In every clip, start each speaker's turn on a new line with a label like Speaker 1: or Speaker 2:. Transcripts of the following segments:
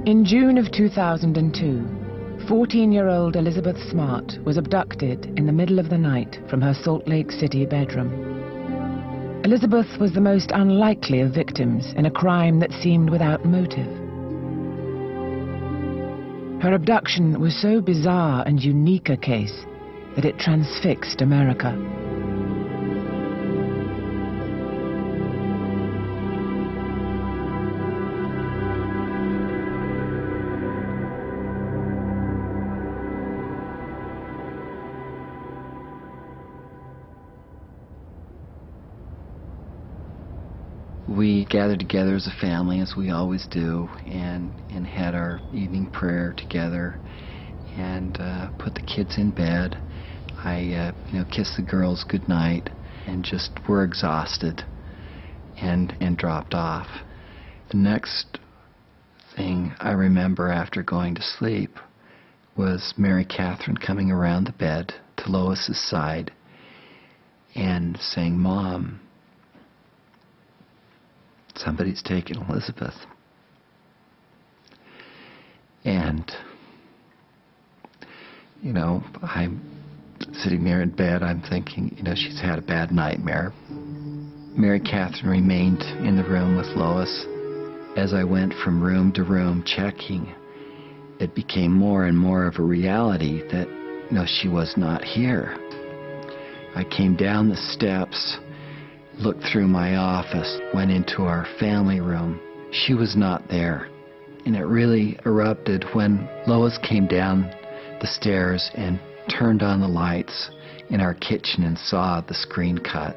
Speaker 1: In June of 2002, 14-year-old Elizabeth Smart was abducted in the middle of the night from her Salt Lake City bedroom. Elizabeth was the most unlikely of victims in a crime that seemed without motive. Her abduction was so bizarre and unique a case that it transfixed America.
Speaker 2: We gathered together as a family, as we always do, and had our evening prayer together, and put the kids in bed. I kissed the girls goodnight, and just were exhausted, and dropped off. The next thing I remember after going to sleep was Mary Catherine coming around the bed to Lois's side and saying, "Mom, somebody's taken Elizabeth." And, I'm sitting there in bed, I'm thinking, she's had a bad nightmare. Mary Catherine remained in the room with Lois. As I went from room to room checking, it became more and more of a reality that, she was not here. I came down the steps, looked through my office, went into our family room. She was not there. And it really erupted when Lois came down the stairs and turned on the lights in our kitchen and saw the screen cut.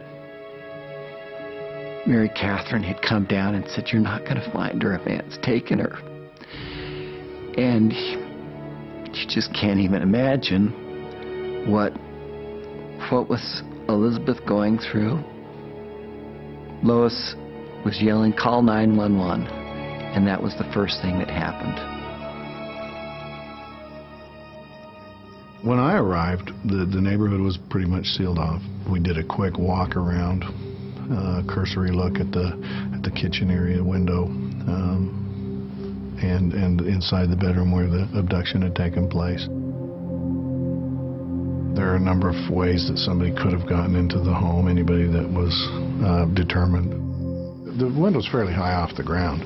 Speaker 2: Mary Catherine had come down and said, "You're not going to find her. A man's taken her." And you just can't even imagine what was Elizabeth going through. Lois was yelling, "Call 911," and that was the first thing that happened.
Speaker 3: When I arrived, the neighborhood was pretty much sealed off. We did a quick walk around, cursory look at the kitchen area window, and inside the bedroom where the abduction had taken place. There are a number of ways that somebody could have gotten into the home, anybody that was determined. The window's fairly high off the ground.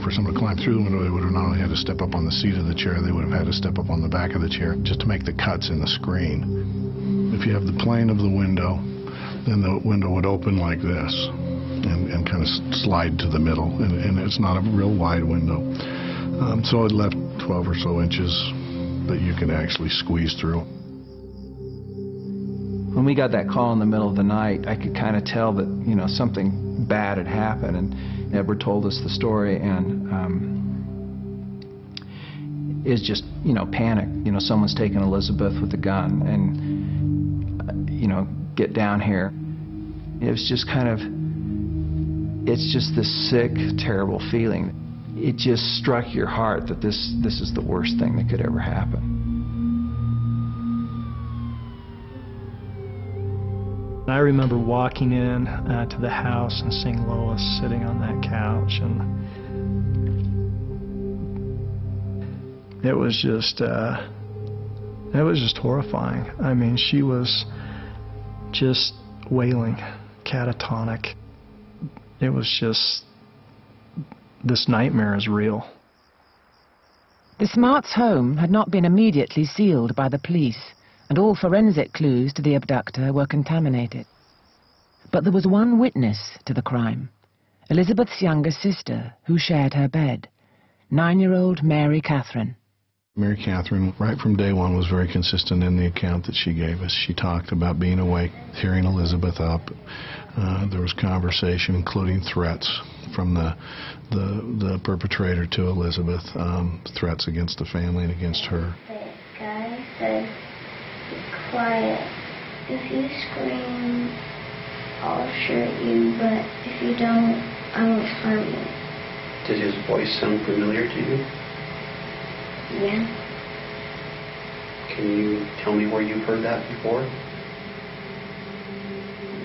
Speaker 3: For someone to climb through the window, they would have not only had to step up on the seat of the chair, they would have had to step up on the back of the chair just to make the cuts in the screen. If you have the plane of the window, then the window would open like this and kind of slide to the middle, and it's not a real wide window. So it left 12 or so inches that you could actually squeeze through.
Speaker 4: When we got that call in the middle of the night, I could kind of tell that, something bad had happened, and Edward told us the story, and it's just, panic. Someone's taken Elizabeth with a gun, and, get down here. It was just it's just this sick, terrible feeling. It just struck your heart that this is the worst thing that could ever happen.
Speaker 5: I remember walking in to the house and seeing Lois sitting on that couch, and it was just horrifying. I mean, she was just wailing, catatonic. It was just, this nightmare is real.
Speaker 1: The Smarts' home had not been immediately sealed by the police, and all forensic clues to the abductor were contaminated. But there was one witness to the crime, Elizabeth's younger sister, who shared her bed, 9-year-old Mary Catherine.
Speaker 3: Mary Catherine, right from day one, was very consistent in the account that she gave us. She talked about being awake, hearing Elizabeth up. There was conversation, including threats from the perpetrator to Elizabeth, threats against the family and against her.
Speaker 6: The guy said, "Be quiet. If you scream, I'll shoot you, but if you don't, I won't harm you."
Speaker 7: Did his voice sound familiar to you?
Speaker 6: Yeah.
Speaker 7: Can you tell me where you've heard that before?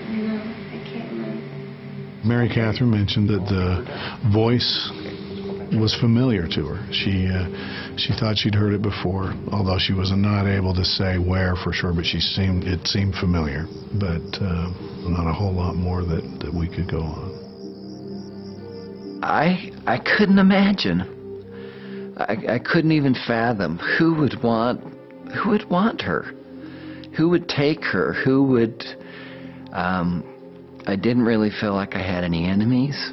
Speaker 6: No, I can't remember.
Speaker 3: Mary Catherine mentioned that the voice was familiar to her. She thought she'd heard it before, although she was not able to say where for sure, but it seemed familiar, but not a whole lot more that we could go on.
Speaker 2: I couldn't imagine. I couldn't even fathom who would want her, who would take her, who would. I didn't really feel like I had any enemies.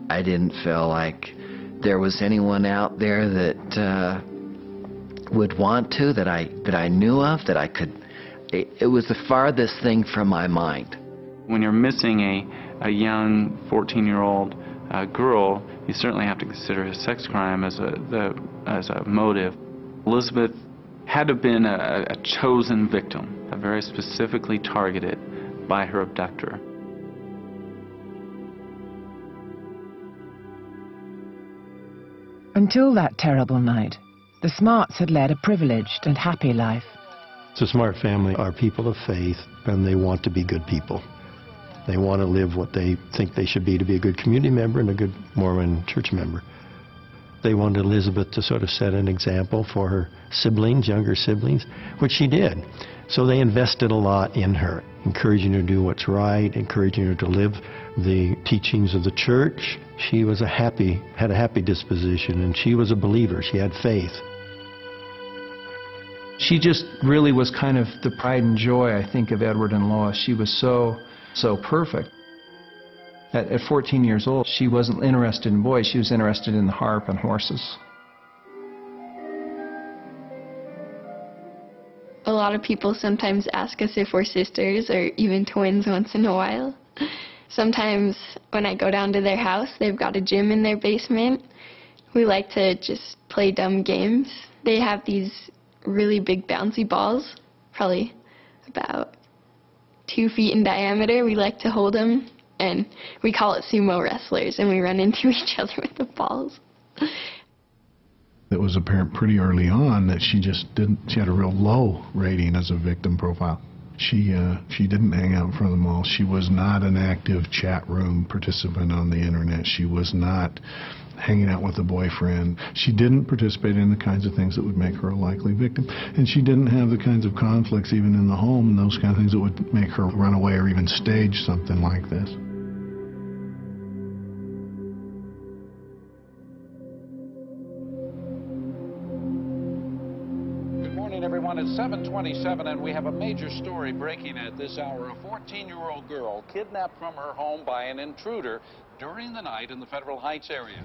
Speaker 2: I didn't feel like there was anyone out there that would want to, that I knew of, that I could. It was the farthest thing from my mind.
Speaker 8: When you're missing a young 14-year-old girl, you certainly have to consider a sex crime as a motive. Elizabeth had to have been a chosen victim, very specifically targeted by her abductor.
Speaker 1: Until that terrible night, the Smarts had led a privileged and happy life.
Speaker 9: The Smart family are people of faith, and they want to be good people. They want to live what they think they should be to be a good community member and a good Mormon church member. They wanted Elizabeth to sort of set an example for her siblings, younger siblings, which she did. So they invested a lot in her, encouraging her to do what's right, encouraging her to live the teachings of the church. She was had a happy disposition, and she was a believer. She had faith.
Speaker 4: She just really was kind of the pride and joy, I think, of Edward and Lois. She was so perfect. At 14 years old, she wasn't interested in boys. She was interested in the harp and horses.
Speaker 10: A lot of people sometimes ask us if we're sisters or even twins once in a while. Sometimes when I go down to their house, they've got a gym in their basement. We like to just play dumb games. They have these really big bouncy balls, probably about 2 feet in diameter. We like to hold them, and we call it sumo wrestlers, and we run into each other with the balls.
Speaker 3: It was apparent pretty early on that she had a real low rating as a victim profile. She didn't hang out in front of the mall. She was not an active chat room participant on the internet. She was not hanging out with a boyfriend. She didn't participate in the kinds of things that would make her a likely victim. And she didn't have the kinds of conflicts even in the home and those kind of things that would make her run away or even stage something like this.
Speaker 11: It's 7:27, and we have a major story breaking at this hour. A 14-year-old girl kidnapped from her home by an intruder during the night in the Federal Heights area.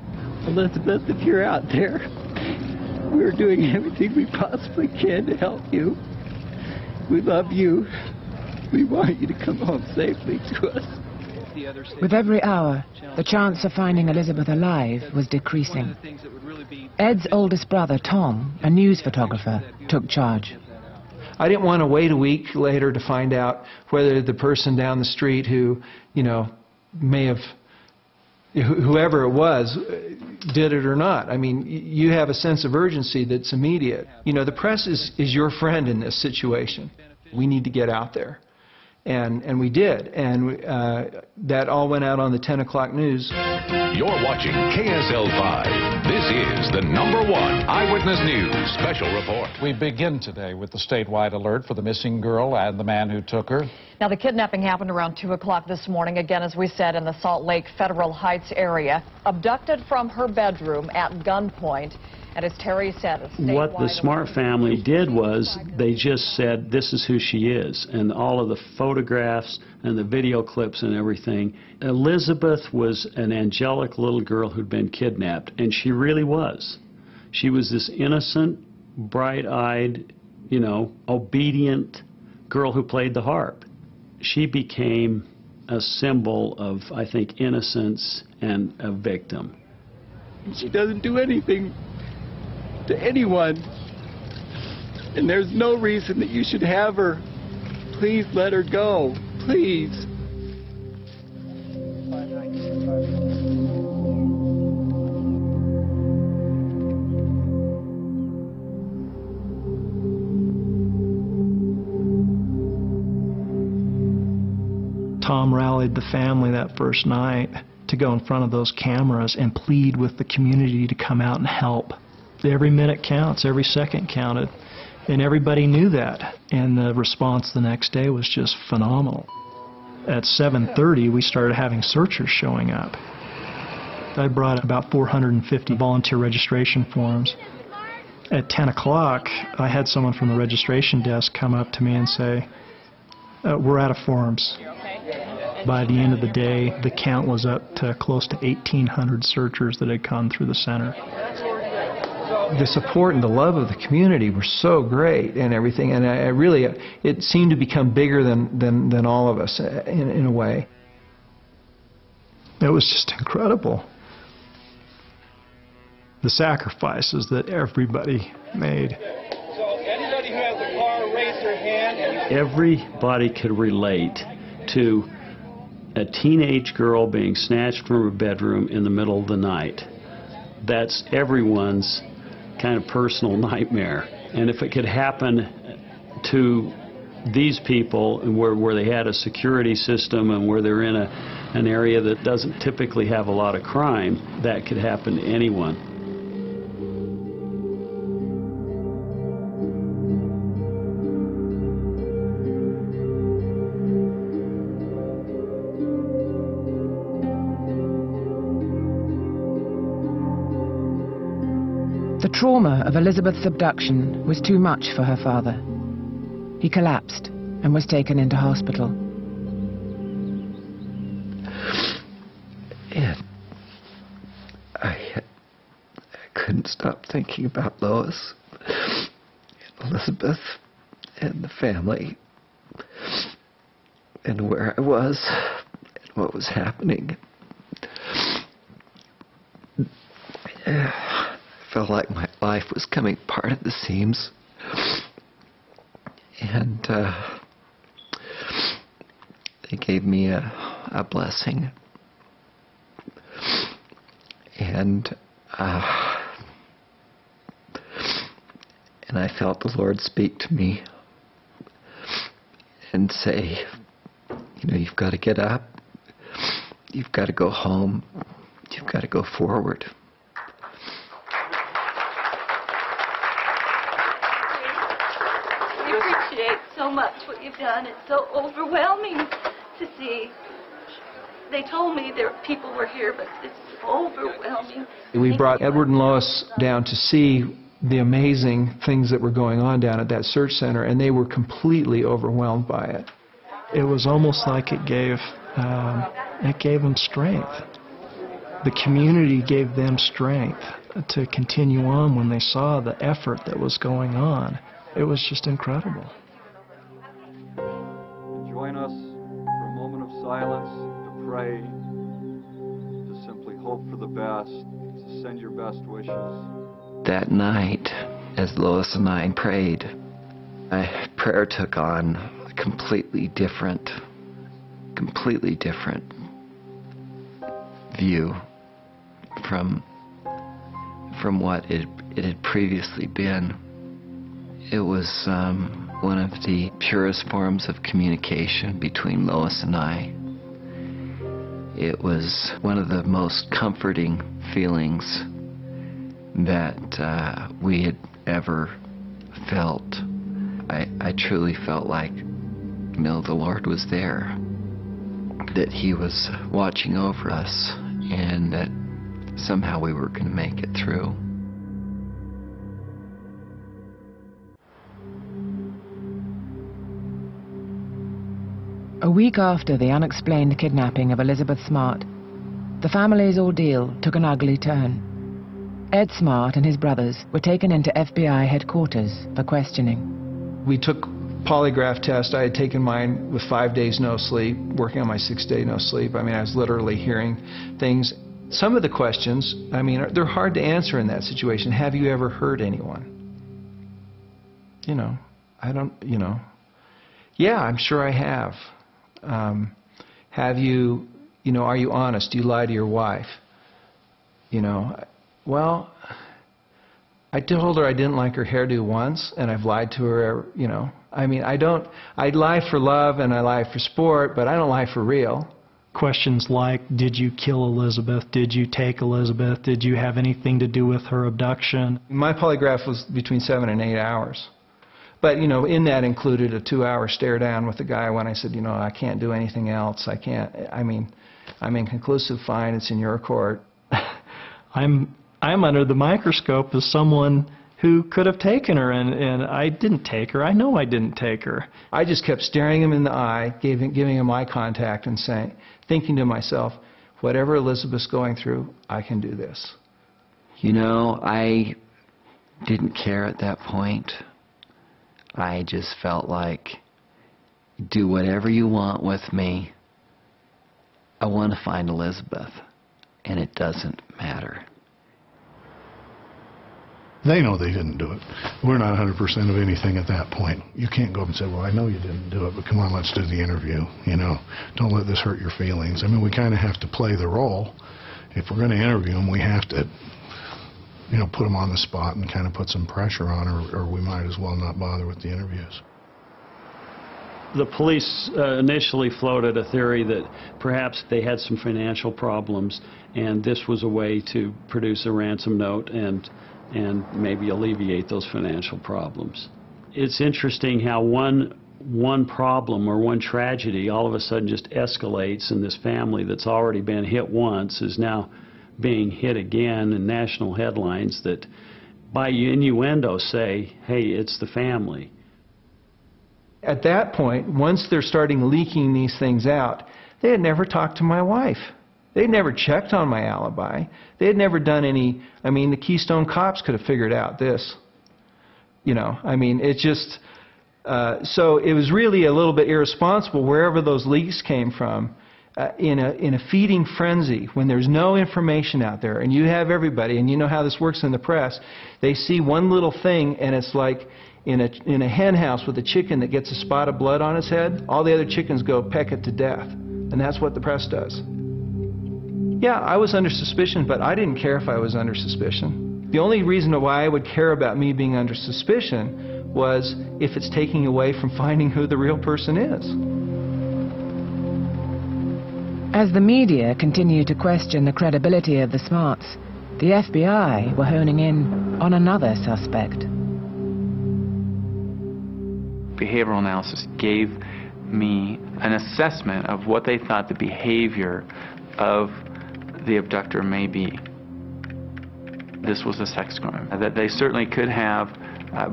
Speaker 2: Elizabeth, if you're out there, we're doing everything we possibly can to help you. We love you. We want you to come home safely to us.
Speaker 1: With every hour, the chance of finding Elizabeth alive was decreasing. Ed's oldest brother, Tom, a news photographer, took charge.
Speaker 4: I didn't want to wait a week later to find out whether the person down the street who, may have, whoever it was, did it or not. I mean, you have a sense of urgency that's immediate. The press is your friend in this situation. We need to get out there. And we did, and that all went out on the 10 o'clock news.
Speaker 12: You're watching KSL-5. This is the #1 Eyewitness News Special Report.
Speaker 11: We begin today with the statewide alert for the missing girl and the man who took her.
Speaker 13: Now, the kidnapping happened around 2 o'clock this morning, again, as we said, in the Salt Lake Federal Heights area. Abducted from her bedroom at gunpoint. And as Terry said,
Speaker 14: what the Smart family did was they just said, this is who she is. And all of the photographs and the video clips and everything. Elizabeth was an angelic little girl who'd been kidnapped. And she really was. She was this innocent, bright-eyed, obedient girl who played the harp. She became a symbol of, I think, innocence and a victim.
Speaker 2: She doesn't do anything to anyone, and there's no reason that you should have her. Please let her go, please.
Speaker 5: Tom rallied the family that first night. to go in front of those cameras and plead with the community to come out and help. Every minute counts, every second counted, and everybody knew that. And the response the next day was just phenomenal. At 7:30, we started having searchers showing up. I brought about 450 volunteer registration forms. At 10 o'clock, I had someone from the registration desk come up to me and say, we're out of forms. By the end of the day, the count was up to close to 1,800 searchers that had come through the center.
Speaker 4: The support and the love of the community were so great and everything, and I really, it seemed to become bigger than all of us in a way.
Speaker 5: It was just incredible. The sacrifices that everybody made.
Speaker 15: So anybody who has a car, raise their hand.
Speaker 14: Everybody could relate to a teenage girl being snatched from her bedroom in the middle of the night. That's everyone's kind of personal nightmare. And if it could happen to these people where they had a security system and where they're in an area that doesn't typically have a lot of crime, that could happen to anyone.
Speaker 1: The trauma of Elizabeth's abduction was too much for her father. He collapsed and was taken into hospital.
Speaker 2: And I couldn't stop thinking about Lois and Elizabeth and the family and where I was and what was happening. Felt like my life was coming apart at the seams, and they gave me a blessing, and I felt the Lord speak to me and say, you know, you've got to get up, you've got to go home, you've got to go forward.
Speaker 16: So much what you've done. It's so overwhelming to see. They told me people were here, but it's overwhelming.
Speaker 4: We brought Edward and Lois down to see the amazing things that were going on down at that search center, and they were completely overwhelmed by it.
Speaker 5: It was almost like it gave them strength. The community gave them strength to continue on when they saw the effort that was going on. It was just incredible.
Speaker 17: Join us for a moment of silence to pray, to simply hope for the best, to send your best wishes.
Speaker 2: That night, as Lois and I prayed, my prayer took on a completely different view from what it had previously been. It was one of the purest forms of communication between Lois and I. It was one of the most comforting feelings that we had ever felt. I truly felt like, you know, the Lord was there, that He was watching over us, and that somehow we were going to make it through.
Speaker 1: A week after the unexplained kidnapping of Elizabeth Smart, the family's ordeal took an ugly turn. Ed Smart and his brothers were taken into FBI headquarters for questioning.
Speaker 4: We took polygraph test. I had taken mine with 5 days no sleep, working on my 6th day no sleep. I mean, I was literally hearing things. Some of the questions, I mean, they're hard to answer in that situation. Have you ever hurt anyone? You know, I don't, you know. Yeah, I'm sure I have. Have you, you know, are you honest? Do you lie to your wife? You know, well, I told her I didn't like her hairdo once, and I've lied to her, you know. I mean, I lie for love and I lie for sport, but I don't lie for real.
Speaker 5: Questions like, did you kill Elizabeth? Did you take Elizabeth? Did you have anything to do with her abduction?
Speaker 4: My polygraph was between 7 and 8 hours. But, you know, in that included a 2-hour stare down with the guy when I said, you know, I can't do anything else. I can't, I mean, I'm inconclusive, fine, it's in your court.
Speaker 5: I'm under the microscope as someone who could have taken her, and I didn't take her. I know I didn't take her.
Speaker 4: I just kept staring him in the eye, giving him eye contact and thinking to myself, whatever Elizabeth's going through, I can do this.
Speaker 2: You know, I didn't care at that point. I just felt like, do whatever you want with me. I want to find Elizabeth, and it doesn't matter.
Speaker 3: They know they didn't do it. We're not 100% of anything at that point. You can't go up and say, well, I know you didn't do it, but come on, let's do the interview. You know, don't let this hurt your feelings. I mean, we kind of have to play the role. If we're going to interview them, we have to, you know, put them on the spot and kind of put some pressure on, or we might as well not bother with the interviews.
Speaker 14: The police initially floated a theory that perhaps they had some financial problems, and this was a way to produce a ransom note and maybe alleviate those financial problems. It's interesting how one problem or one tragedy all of a sudden just escalates, and this family that's already been hit once is now being hit again in national headlines that by innuendo say, hey, it's the family.
Speaker 4: At that point, once they're starting leaking these things out, they had never talked to my wife. They'd never checked on my alibi. They had never done any, I mean, the Keystone cops could have figured out this. You know, I mean, it just, so it was really a little bit irresponsible wherever those leaks came from, in a feeding frenzy, when there's no information out there, and you have everybody, and you know how this works in the press, they see one little thing, and it's like in a hen house with a chicken that gets a spot of blood on its head, all the other chickens go peck it to death, and that's what the press does. Yeah, I was under suspicion, but I didn't care if I was under suspicion. The only reason why I would care about me being under suspicion was if it's taking away from finding who the real person is.
Speaker 1: As the media continued to question the credibility of the Smarts, the FBI were honing in on another suspect.
Speaker 8: Behavioral analysis gave me an assessment of what they thought the behavior of the abductor may be. This was a sex crime. That they certainly could have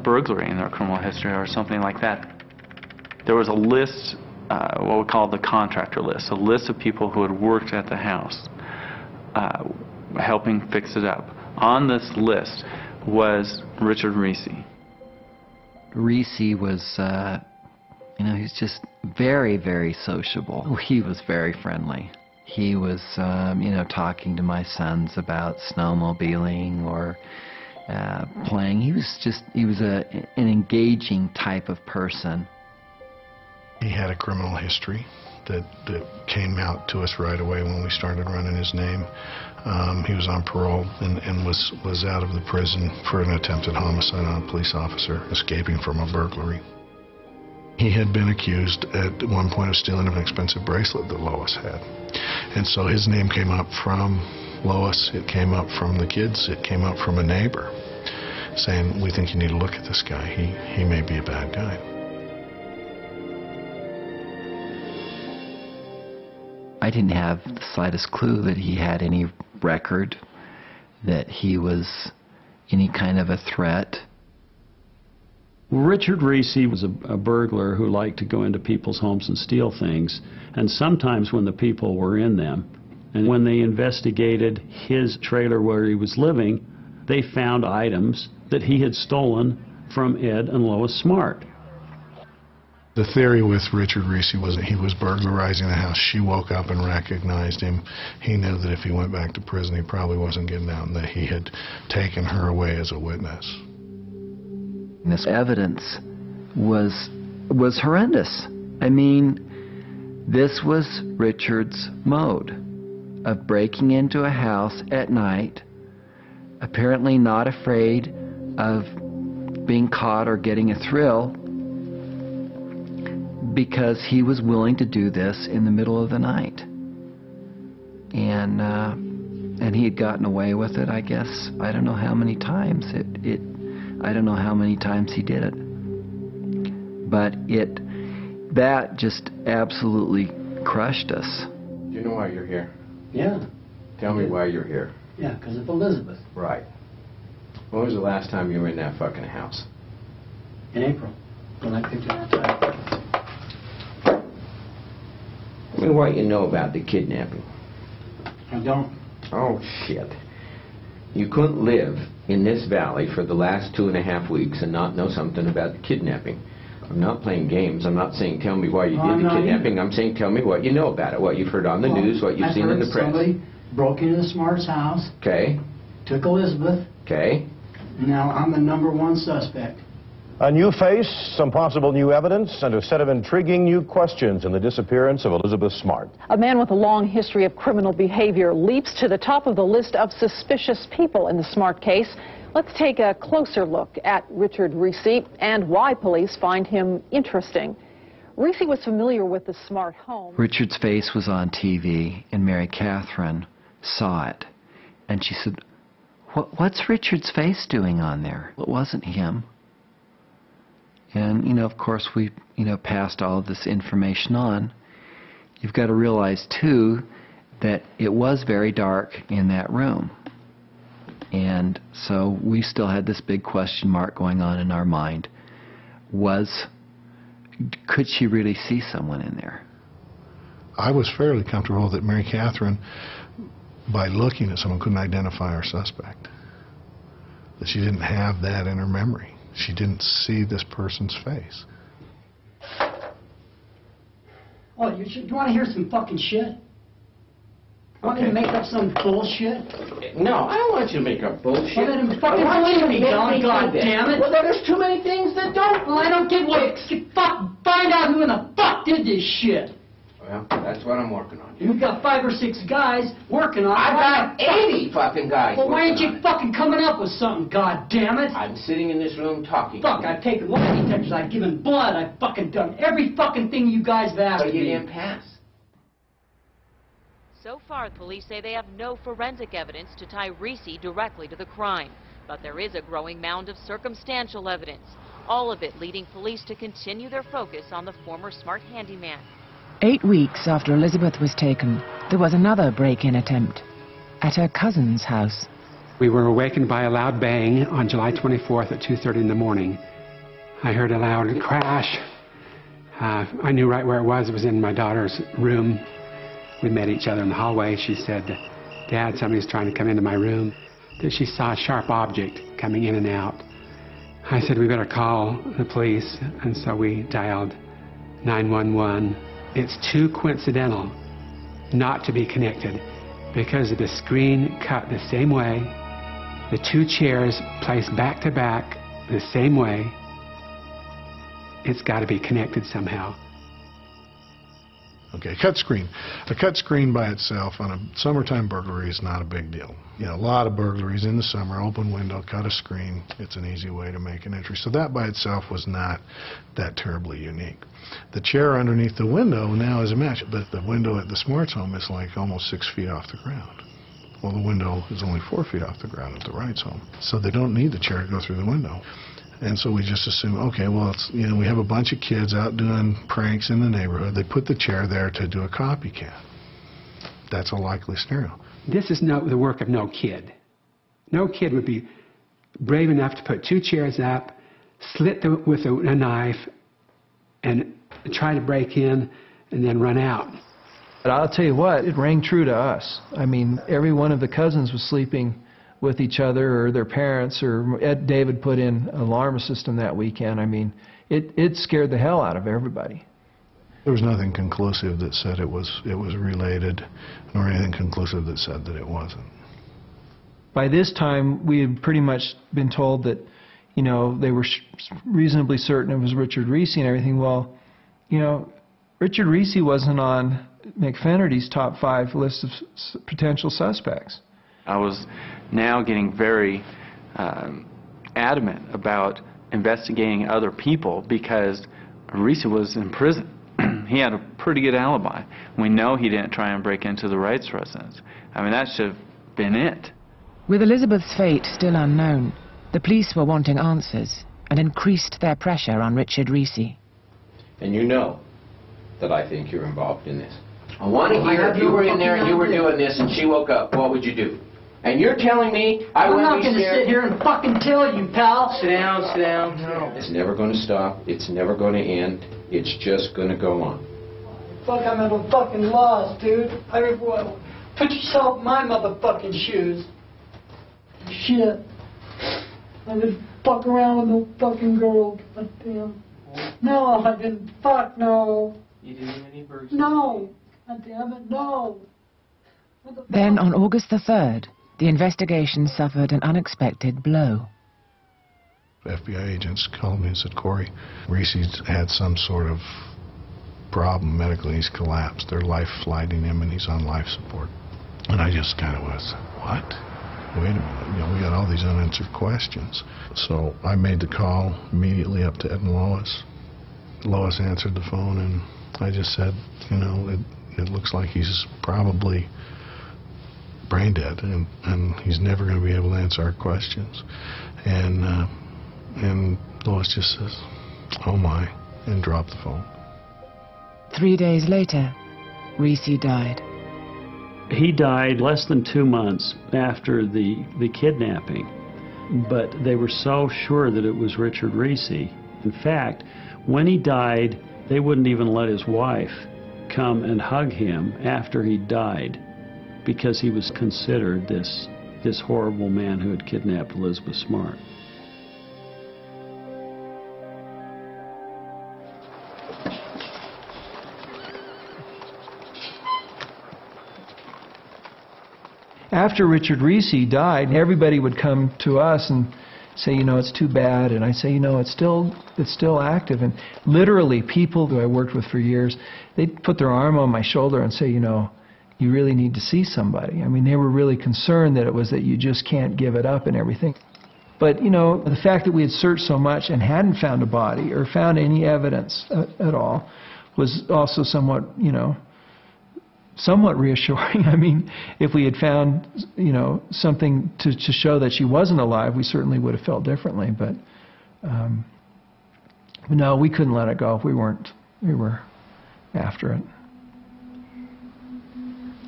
Speaker 8: burglary in their criminal history or something like that. There was a list, what we call the contractor list, a list of people who had worked at the house, helping fix it up. On this list was Richard Reese.
Speaker 2: Reese was, you know, he's just very, very sociable. He was very friendly. He was, you know, talking to my sons about snowmobiling or playing. He was an engaging type of person.
Speaker 3: He had a criminal history that came out to us right away when we started running his name. He was on parole and was out of the prison for an attempted homicide on a police officer escaping from a burglary. He had been accused at one point of stealing an expensive bracelet that Lois had. And so his name came up from Lois, it came up from the kids, it came up from a neighbor saying, we think you need to look at this guy, he may be a bad guy.
Speaker 2: I didn't have the slightest clue that he had any record, that he was any kind of a threat.
Speaker 14: Richard Reese was a burglar who liked to go into people's homes and steal things, and sometimes when the people were in them. And when they investigated his trailer where he was living, they found items that he had stolen from Ed and Lois Smart.
Speaker 3: The theory with Richard Reese was that he was burglarizing the house. She woke up and recognized him. He knew that if he went back to prison, he probably wasn't getting out, and that he had taken her away as a witness.
Speaker 2: This evidence was horrendous. I mean, this was Richard's mode of breaking into a house at night, apparently not afraid of being caught or getting a thrill, because he was willing to do this in the middle of the night. And he had gotten away with it, I guess. I don't know how many times I don't know how many times he did it. But that just absolutely crushed us.
Speaker 18: Do you know why you're here?
Speaker 19: Yeah.
Speaker 18: Tell me why you're here.
Speaker 19: Yeah, because of Elizabeth.
Speaker 18: Right. When was the last time you were in that fucking house?
Speaker 19: In April, when I picked up the title.
Speaker 18: Tell me what you know about the kidnapping.
Speaker 19: I don't.
Speaker 18: Oh, shit. You couldn't live in this valley for the last 2.5 weeks and not know something about the kidnapping. I'm not playing games. I'm not saying tell me why you did the kidnapping. I'm saying tell me what you know about it, what you've heard on the news, what you've seen in the press.
Speaker 19: Somebody broke into the Smart's house.
Speaker 18: Okay.
Speaker 19: Took Elizabeth.
Speaker 18: Okay.
Speaker 19: Now I'm the #1 suspect.
Speaker 20: A new face, some possible new evidence, and a set of intriguing new questions in the disappearance of Elizabeth Smart.
Speaker 21: A man with a long history of criminal behavior leaps to the top of the list of suspicious people in the Smart case. Let's take a closer look at Richard Reese and why police find him interesting. Reese was familiar with the Smart home.
Speaker 2: Richard's face was on TV, and Mary Catherine saw it. And she said, what's Richard's face doing on there? It wasn't him. And, you know, of course, we, passed all of this information on. You've got to realize, too, that it was very dark in that room. And so we still had this big question mark going on in our mind. Could she really see someone in there?
Speaker 3: I was fairly comfortable that Mary Catherine, by looking at someone, couldn't identify her suspect. That she didn't have that in her memory. She didn't see this person's face.
Speaker 19: Oh, you want to hear some fucking shit? Want me to make up some bullshit?
Speaker 18: No, I don't want you to make up bullshit.
Speaker 19: Well, then fucking believe me, John, God damn it.
Speaker 18: Well, there's too many things that don't.
Speaker 19: Well, I don't give a find out who in the fuck did this shit.
Speaker 18: Well, that's what I'm working on.
Speaker 19: You've got 5 or 6 guys working on it.
Speaker 18: I've got 80 fucking guys.
Speaker 19: Well, why ain't you fucking coming up with something, God damn it?
Speaker 18: I'm sitting in this room talking.
Speaker 19: Fuck, I've taken lie detectors, I've given blood, I've fucking done every fucking thing you guys have asked me.
Speaker 18: But you didn't pass.
Speaker 22: So far, police say they have no forensic evidence to tie Reese directly to the crime. But there is a growing mound of circumstantial evidence, all of it leading police to continue their focus on the former Smart handyman.
Speaker 1: 8 weeks after Elizabeth was taken, there was another break-in attempt at her cousin's house.
Speaker 23: We were awakened by a loud bang on July 24th at 2:30 in the morning. I heard a loud crash. I knew right where it was. It was in my daughter's room. We met each other in the hallway. She said, "Dad, somebody's trying to come into my room." That she saw a sharp object coming in and out. I said, "We better call the police." And so we dialed 911. It's too coincidental not to be connected because of the screen cut the same way, the 2 chairs placed back to back the same way. It's got to be connected somehow.
Speaker 3: Okay, cut screen. A cut screen by itself on a summertime burglary is not a big deal. You know, a lot of burglaries in the summer, open window, cut a screen. It's an easy way to make an entry. So that by itself was not that terribly unique. The chair underneath the window now is a match, but the window at the Smart's home is like almost 6 feet off the ground. Well, the window is only 4 feet off the ground at the Wright's home. So they don't need the chair to go through the window. And so we just assume, okay, well, it's, you know, we have a bunch of kids out doing pranks in the neighborhood. They put the chair there to do a copycat. That's a likely scenario.
Speaker 23: This is not the work of no kid. No kid would be brave enough to put 2 chairs up, slit them with a knife, and try to break in and then run out.
Speaker 4: But I'll tell you what, it rang true to us. I mean, every one of the cousins was sleeping with each other or their parents, or David put in an alarm system that weekend. I mean, it scared the hell out of everybody.
Speaker 3: There was nothing conclusive that said it was related, nor anything conclusive that said that it wasn't.
Speaker 4: By this time, we had pretty much been told that, you know, they were reasonably certain it was Richard Reese and everything. Well, you know, Richard Reese wasn't on Mick Fennerty's top 5 list of potential suspects.
Speaker 8: I was now getting very adamant about investigating other people because Reese was in prison. He had a pretty good alibi. We know he didn't try and break into the Wrights' residence. I mean, that should have been it.
Speaker 1: With Elizabeth's fate still unknown, the police were wanting answers and increased their pressure on Richard Reese.
Speaker 18: And you know that I think you're involved in this. I want to hear if you were in there and you were doing this and she woke up, what would you do? And you're telling me I
Speaker 19: I'm
Speaker 18: wouldn't
Speaker 19: not
Speaker 18: be
Speaker 19: going to
Speaker 18: scared?
Speaker 19: sit here and fucking tell you, pal.
Speaker 15: Sit down, sit down. No.
Speaker 18: It's never going to stop. It's never going to end. It's just going to go on.
Speaker 19: Fuck, I'm at a fucking loss, dude. I mean, what? Put yourself in my motherfucking shoes. Shit. I didn't fuck around with no fucking girl. But damn. No, I didn't. Fuck, no.
Speaker 15: You didn't any bruises?
Speaker 19: No. God damn it, no.
Speaker 1: Then, on August the 3rd, the investigation suffered an unexpected blow.
Speaker 3: FBI agents called me and said, Cory, Reese's had some sort of problem medically. He's collapsed. They're life-flighting him and he's on life support. And I just kind of was, what? Wait a minute, you know, we got all these unanswered questions. So I made the call immediately up to Ed and Lois. Lois answered the phone and I just said, you know, it looks like he's probably brain dead and he's never going to be able to answer our questions. And Lois just says, oh my, and dropped the phone.
Speaker 1: 3 days later, Reese died.
Speaker 14: He died less than 2 months after the kidnapping, but they were so sure that it was Richard Reese. In fact, when he died, they wouldn't even let his wife come and hug him after he died because he was considered this horrible man who had kidnapped Elizabeth Smart.
Speaker 4: After Richard Reese died, everybody would come to us and say, you know, it's too bad. And I say, you know, it's still active. And literally, people who I worked with for years, they'd put their arm on my shoulder and say, you know, you really need to see somebody. I mean, they were really concerned that it was that you just can't give it up and everything. But, you know, the fact that we had searched so much and hadn't found a body or found any evidence at all was also somewhat, you know, somewhat reassuring. I mean, if we had found, you know, something to show that she wasn't alive, we certainly would have felt differently. But no, we couldn't let it go. We were after it.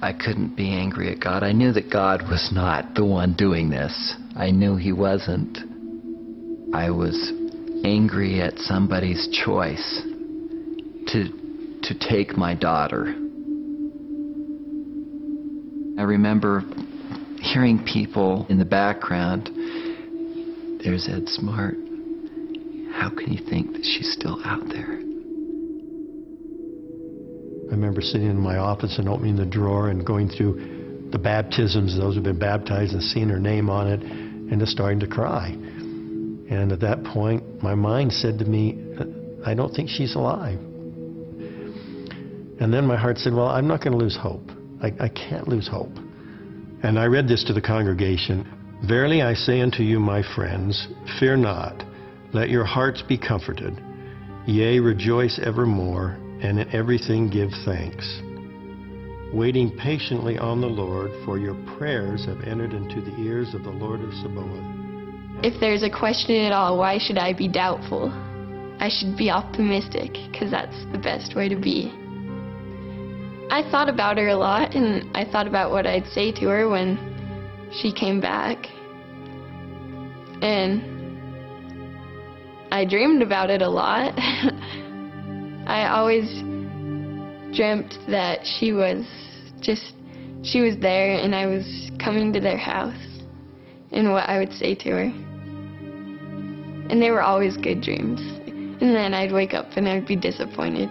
Speaker 2: I couldn't be angry at God. I knew that God was not the one doing this. I knew he wasn't. I was angry at somebody's choice to take my daughter. I remember hearing people in the background, there's Ed Smart. How can you think that she's still out there?
Speaker 6: I remember sitting in my office and opening the drawer and going through the baptisms, those who've been baptized, and seeing her name on it, and just starting to cry. And at that point, my mind said to me, I don't think she's alive. And then my heart said, well, I'm not going to lose hope. I can't lose hope. And I read this to the congregation. Verily I say unto you, my friends, fear not. Let your hearts be comforted. Yea, rejoice evermore, and in everything give thanks. Waiting patiently on the Lord, for your prayers have entered into the ears of the Lord of Sabaoth.
Speaker 10: If there's a question at all, why should I be doubtful? I should be optimistic, because that's the best way to be. I thought about her a lot, and I thought about what I'd say to her when she came back. And I dreamed about it a lot. I always dreamt that she was there and I was coming to their house and what I would say to her. And they were always good dreams. And then I'd wake up and I'd be disappointed.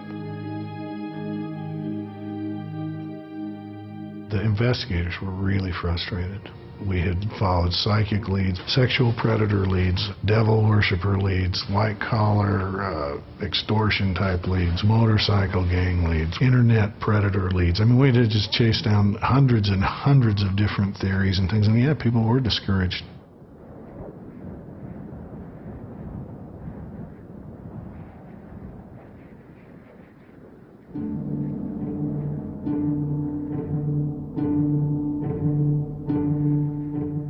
Speaker 3: The investigators were really frustrated. We had followed psychic leads, sexual predator leads, devil worshiper leads, white collar, extortion type leads, motorcycle gang leads, internet predator leads. I mean, we had just chased down hundreds and hundreds of different theories and things, and yeah, people were discouraged.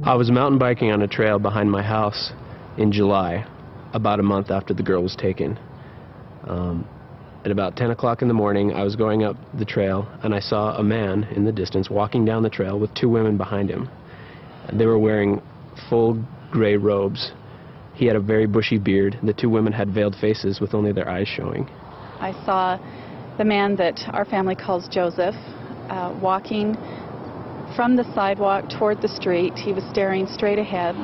Speaker 7: I was mountain biking on a trail behind my house in July, about a month after the girl was taken. At about 10 o'clock in the morning, I was going up the trail, and I saw a man in the distance walking down the trail with two women behind him. They were wearing full gray robes. He had a very bushy beard. The two women had veiled faces with only their eyes showing.
Speaker 9: I saw the man that our family calls Joseph walking from the sidewalk toward the street. He was staring straight ahead,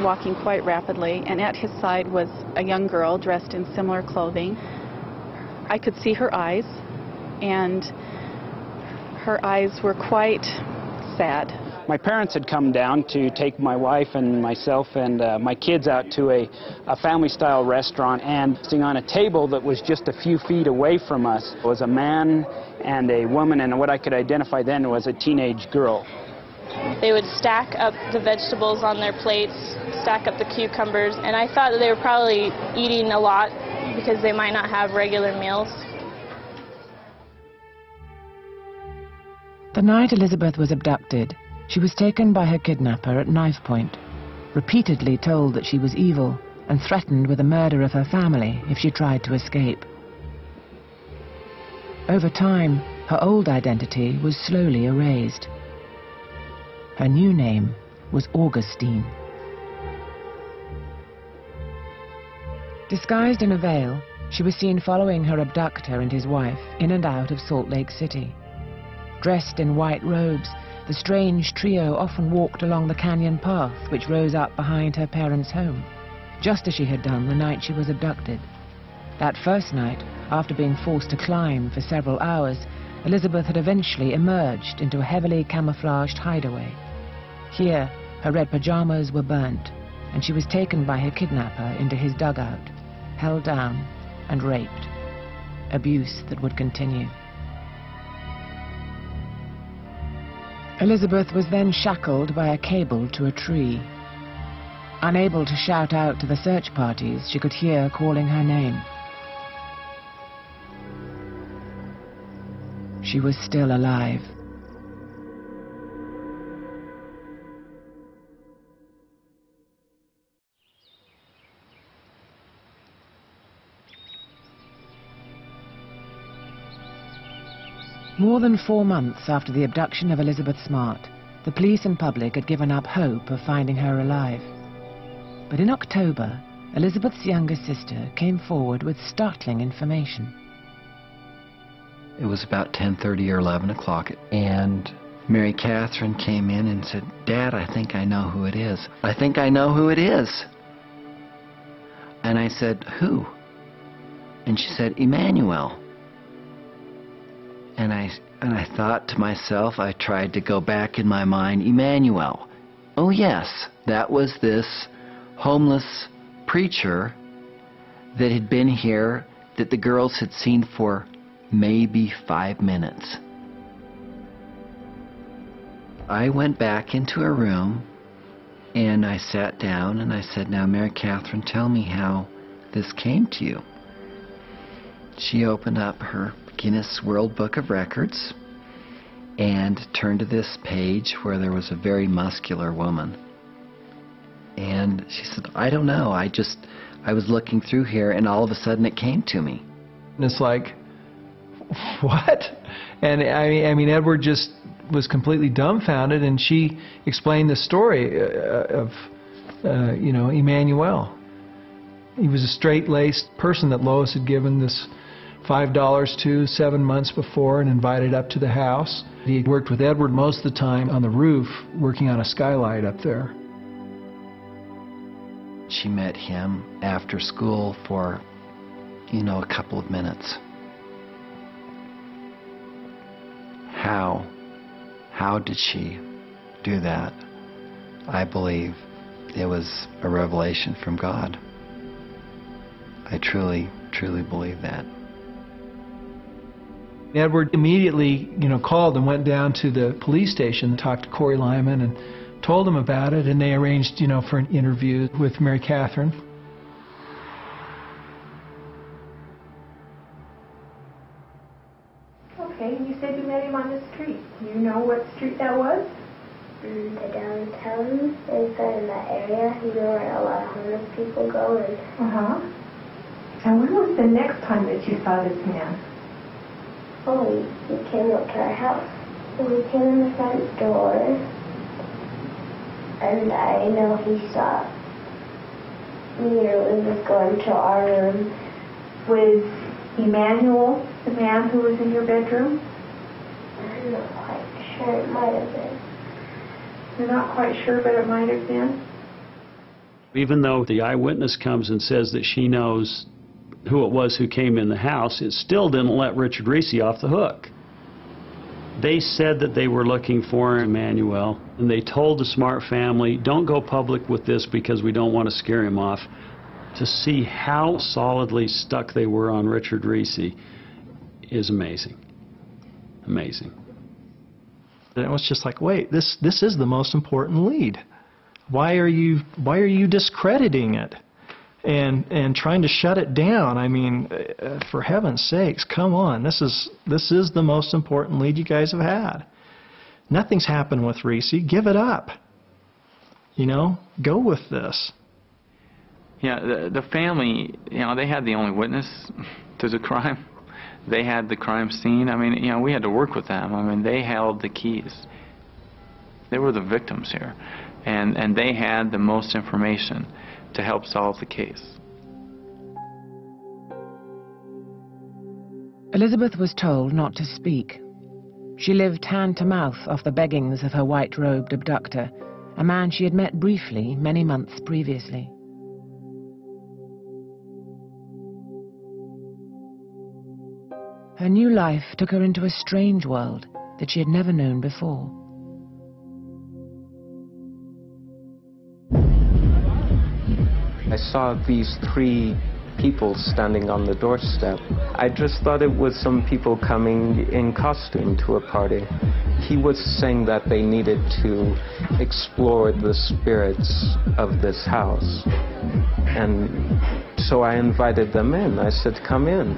Speaker 9: walking quite rapidly, and at his side was a young girl dressed in similar clothing. I could see her eyes, and her eyes were quite sad.
Speaker 12: My parents had come down to take my wife and myself and my kids out to a family-style restaurant, and sitting on a table that was just a few feet away from us was a man and a woman, and what I could identify then was a teenage girl.
Speaker 24: They would stack up the vegetables on their plates, stack up the cucumbers, and I thought that they were probably eating a lot because they might not have regular meals.
Speaker 1: The night Elizabeth was abducted, she was taken by her kidnapper at knife point, repeatedly told that she was evil, and threatened with the murder of her family if she tried to escape. Over time, her old identity was slowly erased. Her new name was Augustine. Disguised in a veil, she was seen following her abductor and his wife in and out of Salt Lake City. Dressed in white robes, the strange trio often walked along the canyon path which rose up behind her parents' home, just as she had done the night she was abducted. That first night, after being forced to climb for several hours, Elizabeth had eventually emerged into a heavily camouflaged hideaway. Here, her red pajamas were burnt, and she was taken by her kidnapper into his dugout, held down and raped. Abuse that would continue. Elizabeth was then shackled by a cable to a tree. Unable to shout out to the search parties, she could hear calling her name. She was still alive. More than 4 months after the abduction of Elizabeth Smart, the police and public had given up hope of finding her alive. But in October, Elizabeth's younger sister came forward with startling information.
Speaker 2: It was about 10:30 or 11 o'clock, and Mary Catherine came in and said, "Dad, I think I know who it is. I think I know who it is." And I said, "Who?" And she said, "Emmanuel." And I thought to myself, I tried to go back in my mind, Emmanuel. Oh yes, that was this homeless preacher that had been here, that the girls had seen for maybe 5 minutes. I went back into her room and I sat down and I said, "Now, Mary Catherine, tell me how this came to you." She opened up her Guinness World Book of Records and turned to this page where there was a very muscular woman. And she said, "I don't know, I was looking through here and all of a sudden it came to me."
Speaker 4: And it's like, what? And I mean, Edward just was completely dumbfounded, and she explained the story of, Emmanuel. He was a straight-laced person that Lois had given this $5 to 7 months before and invited up to the house. He had worked with Edward most of the time on the roof, working on a skylight up there.
Speaker 2: She met him after school for, a couple of minutes. How did she do that? I believe it was a revelation from God. I truly, truly believe that.
Speaker 4: Edward immediately, called and went down to the police station, talked to Cory Lyman and told him about it, and they arranged, for an interview with Mary Catherine.
Speaker 25: Okay, you said you met him on the street. Do you know what street that was?
Speaker 11: in the downtown, inside in that area, you know where a lot of homeless people go.
Speaker 13: Uh-huh. And when was the next time that you saw this man?
Speaker 11: Oh, he came up to our house. So we came in the front door, and I know he saw me, or we was going to our room.
Speaker 13: Was Emmanuel the man who was in your bedroom?
Speaker 11: I'm not quite sure. It might have been.
Speaker 13: You're not quite sure, but it might have been?
Speaker 14: Even though the eyewitness comes and says that she knows who it was who came in the house, it still didn't let Richard Reese off the hook. They said that they were looking for Emmanuel, and they told the Smart family, don't go public with this because we don't want to scare him off. To see how solidly stuck they were on Richard Reese is amazing. Amazing.
Speaker 5: And it was just like, wait, this is the most important lead. Why are you discrediting it and trying to shut it down? I mean, for heaven's sakes, come on. This is the most important lead you guys have had. Nothing's happened with Reese. Give it up. You know, go with this.
Speaker 8: Yeah, the family, you know, they had the only witness to the crime. They had the crime scene. I mean, you know, we had to work with them. I mean, they held the keys. They were the victims here. And they had the most information to help solve the case.
Speaker 1: Elizabeth was told not to speak. She lived hand to mouth off the beggings of her white-robed abductor, a man she had met briefly many months previously. Her new life took her into a strange world that she had never known before.
Speaker 16: I saw these three people standing on the doorstep. I just thought it was some people coming in costume to a party. He was saying that they needed to explore the spirits of this house. And so I invited them in. I said, come in.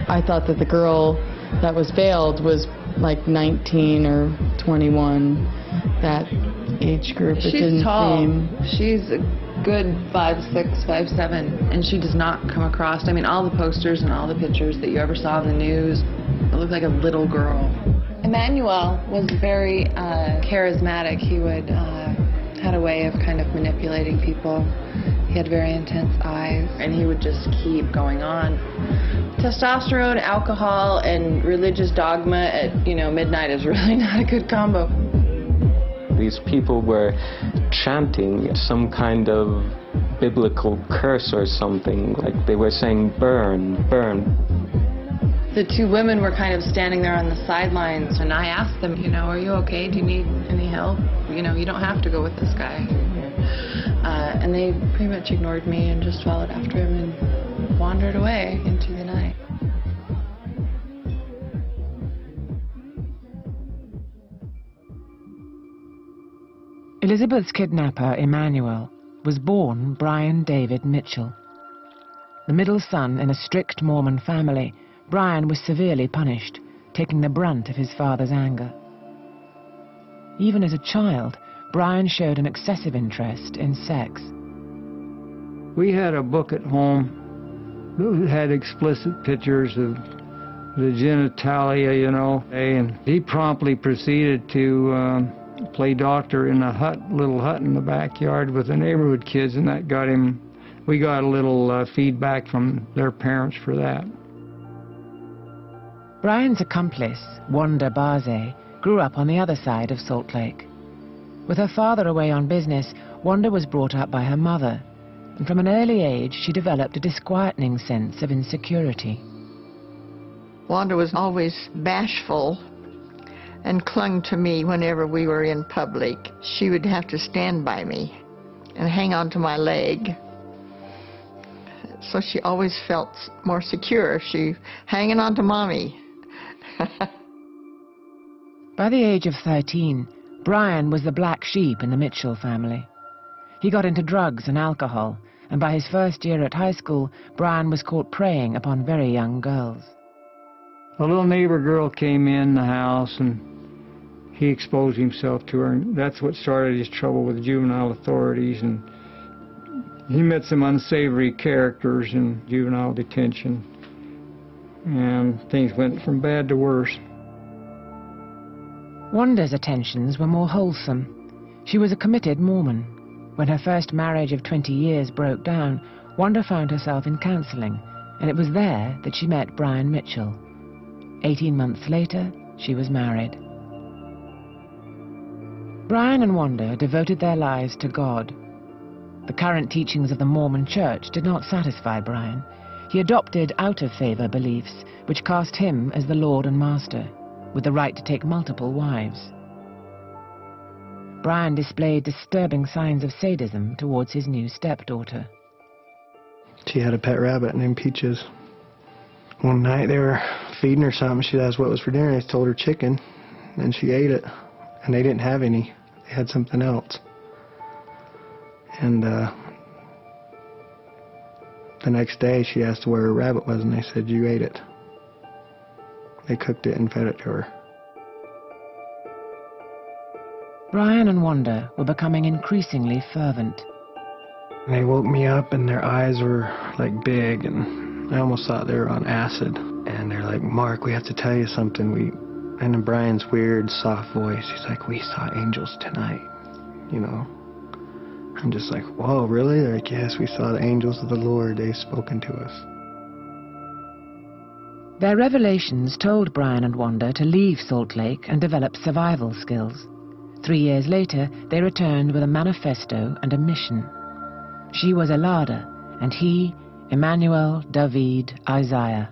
Speaker 17: I thought that the girl that was veiled was like 19 or 21, that age group.
Speaker 25: She's tall. She's a good 5'6", 5'7", and she does not come across, I mean, all the posters and all the pictures that you ever saw in the news, it looked like a little girl. Emmanuel was very charismatic. He would had a way of kind of manipulating people. He had very intense eyes, and he would just keep going on. Testosterone, alcohol, and religious dogma at, you know, midnight is really not a good combo.
Speaker 16: These people were chanting some kind of biblical curse or something, like they were saying, burn, burn.
Speaker 25: The two women were kind of standing there on the sidelines, and I asked them, you know, are you okay? Do you need any help? You know, you don't have to go with this guy. And they pretty much ignored me and just followed after him and wandered away into the night.
Speaker 1: Elizabeth's kidnapper, Emmanuel, was born Brian David Mitchell. The middle son in a strict Mormon family, Brian was severely punished, taking the brunt of his father's anger. Even as a child, Brian showed an excessive interest in sex.
Speaker 26: We had a book at home that had explicit pictures of the genitalia, you know, and he promptly proceeded to play doctor in a little hut in the backyard with the neighborhood kids, and that got him, we got a little feedback from their parents for that.
Speaker 1: Brian's accomplice, Wanda Baze, grew up on the other side of Salt Lake. With her father away on business, Wanda was brought up by her mother, and from an early age she developed a disquieting sense of insecurity.
Speaker 27: Wanda was always bashful and clung to me whenever we were in public. She would have to stand by me and hang on to my leg. So she always felt more secure. She hanging on to Mommy.
Speaker 1: By the age of 13, Brian was the black sheep in the Mitchell family. He got into drugs and alcohol, and by his first year at high school, Brian was caught preying upon very young girls.
Speaker 26: A little neighbor girl came in the house, and he exposed himself to her, and that's what started his trouble with juvenile authorities. And he met some unsavory characters in juvenile detention, and things went from bad to worse.
Speaker 1: Wanda's attentions were more wholesome. She was a committed Mormon. When her first marriage of 20 years broke down, Wanda found herself in counseling, and it was there that she met Brian Mitchell. 18 months later, she was married. Brian and Wanda devoted their lives to God. The current teachings of the Mormon Church did not satisfy Brian. He adopted out-of-favor beliefs, which cast him as the Lord and Master, with the right to take multiple wives. Brian displayed disturbing signs of sadism towards his new stepdaughter.
Speaker 15: She had a pet rabbit named Peaches. One night they were feeding her something. She asked what was for dinner. I told her chicken, and she ate it. And they didn't have any. They had something else. And the next day she asked where her rabbit was, and they said, "You ate it." They cooked it and fed it to her.
Speaker 1: Brian and Wanda were becoming increasingly fervent.
Speaker 15: They woke me up, and their eyes were like big, and I almost thought they were on acid. And they're like, "Mark, we have to tell you something." And in Brian's weird, soft voice, he's like, "We saw angels tonight," you know. I'm just like, "Whoa, really?" They're like, "Yes, we saw the angels of the Lord. They've spoken to us."
Speaker 1: Their revelations told Brian and Wanda to leave Salt Lake and develop survival skills. 3 years later, they returned with a manifesto and a mission. She was Elada, and he, Emmanuel, David, Isaiah.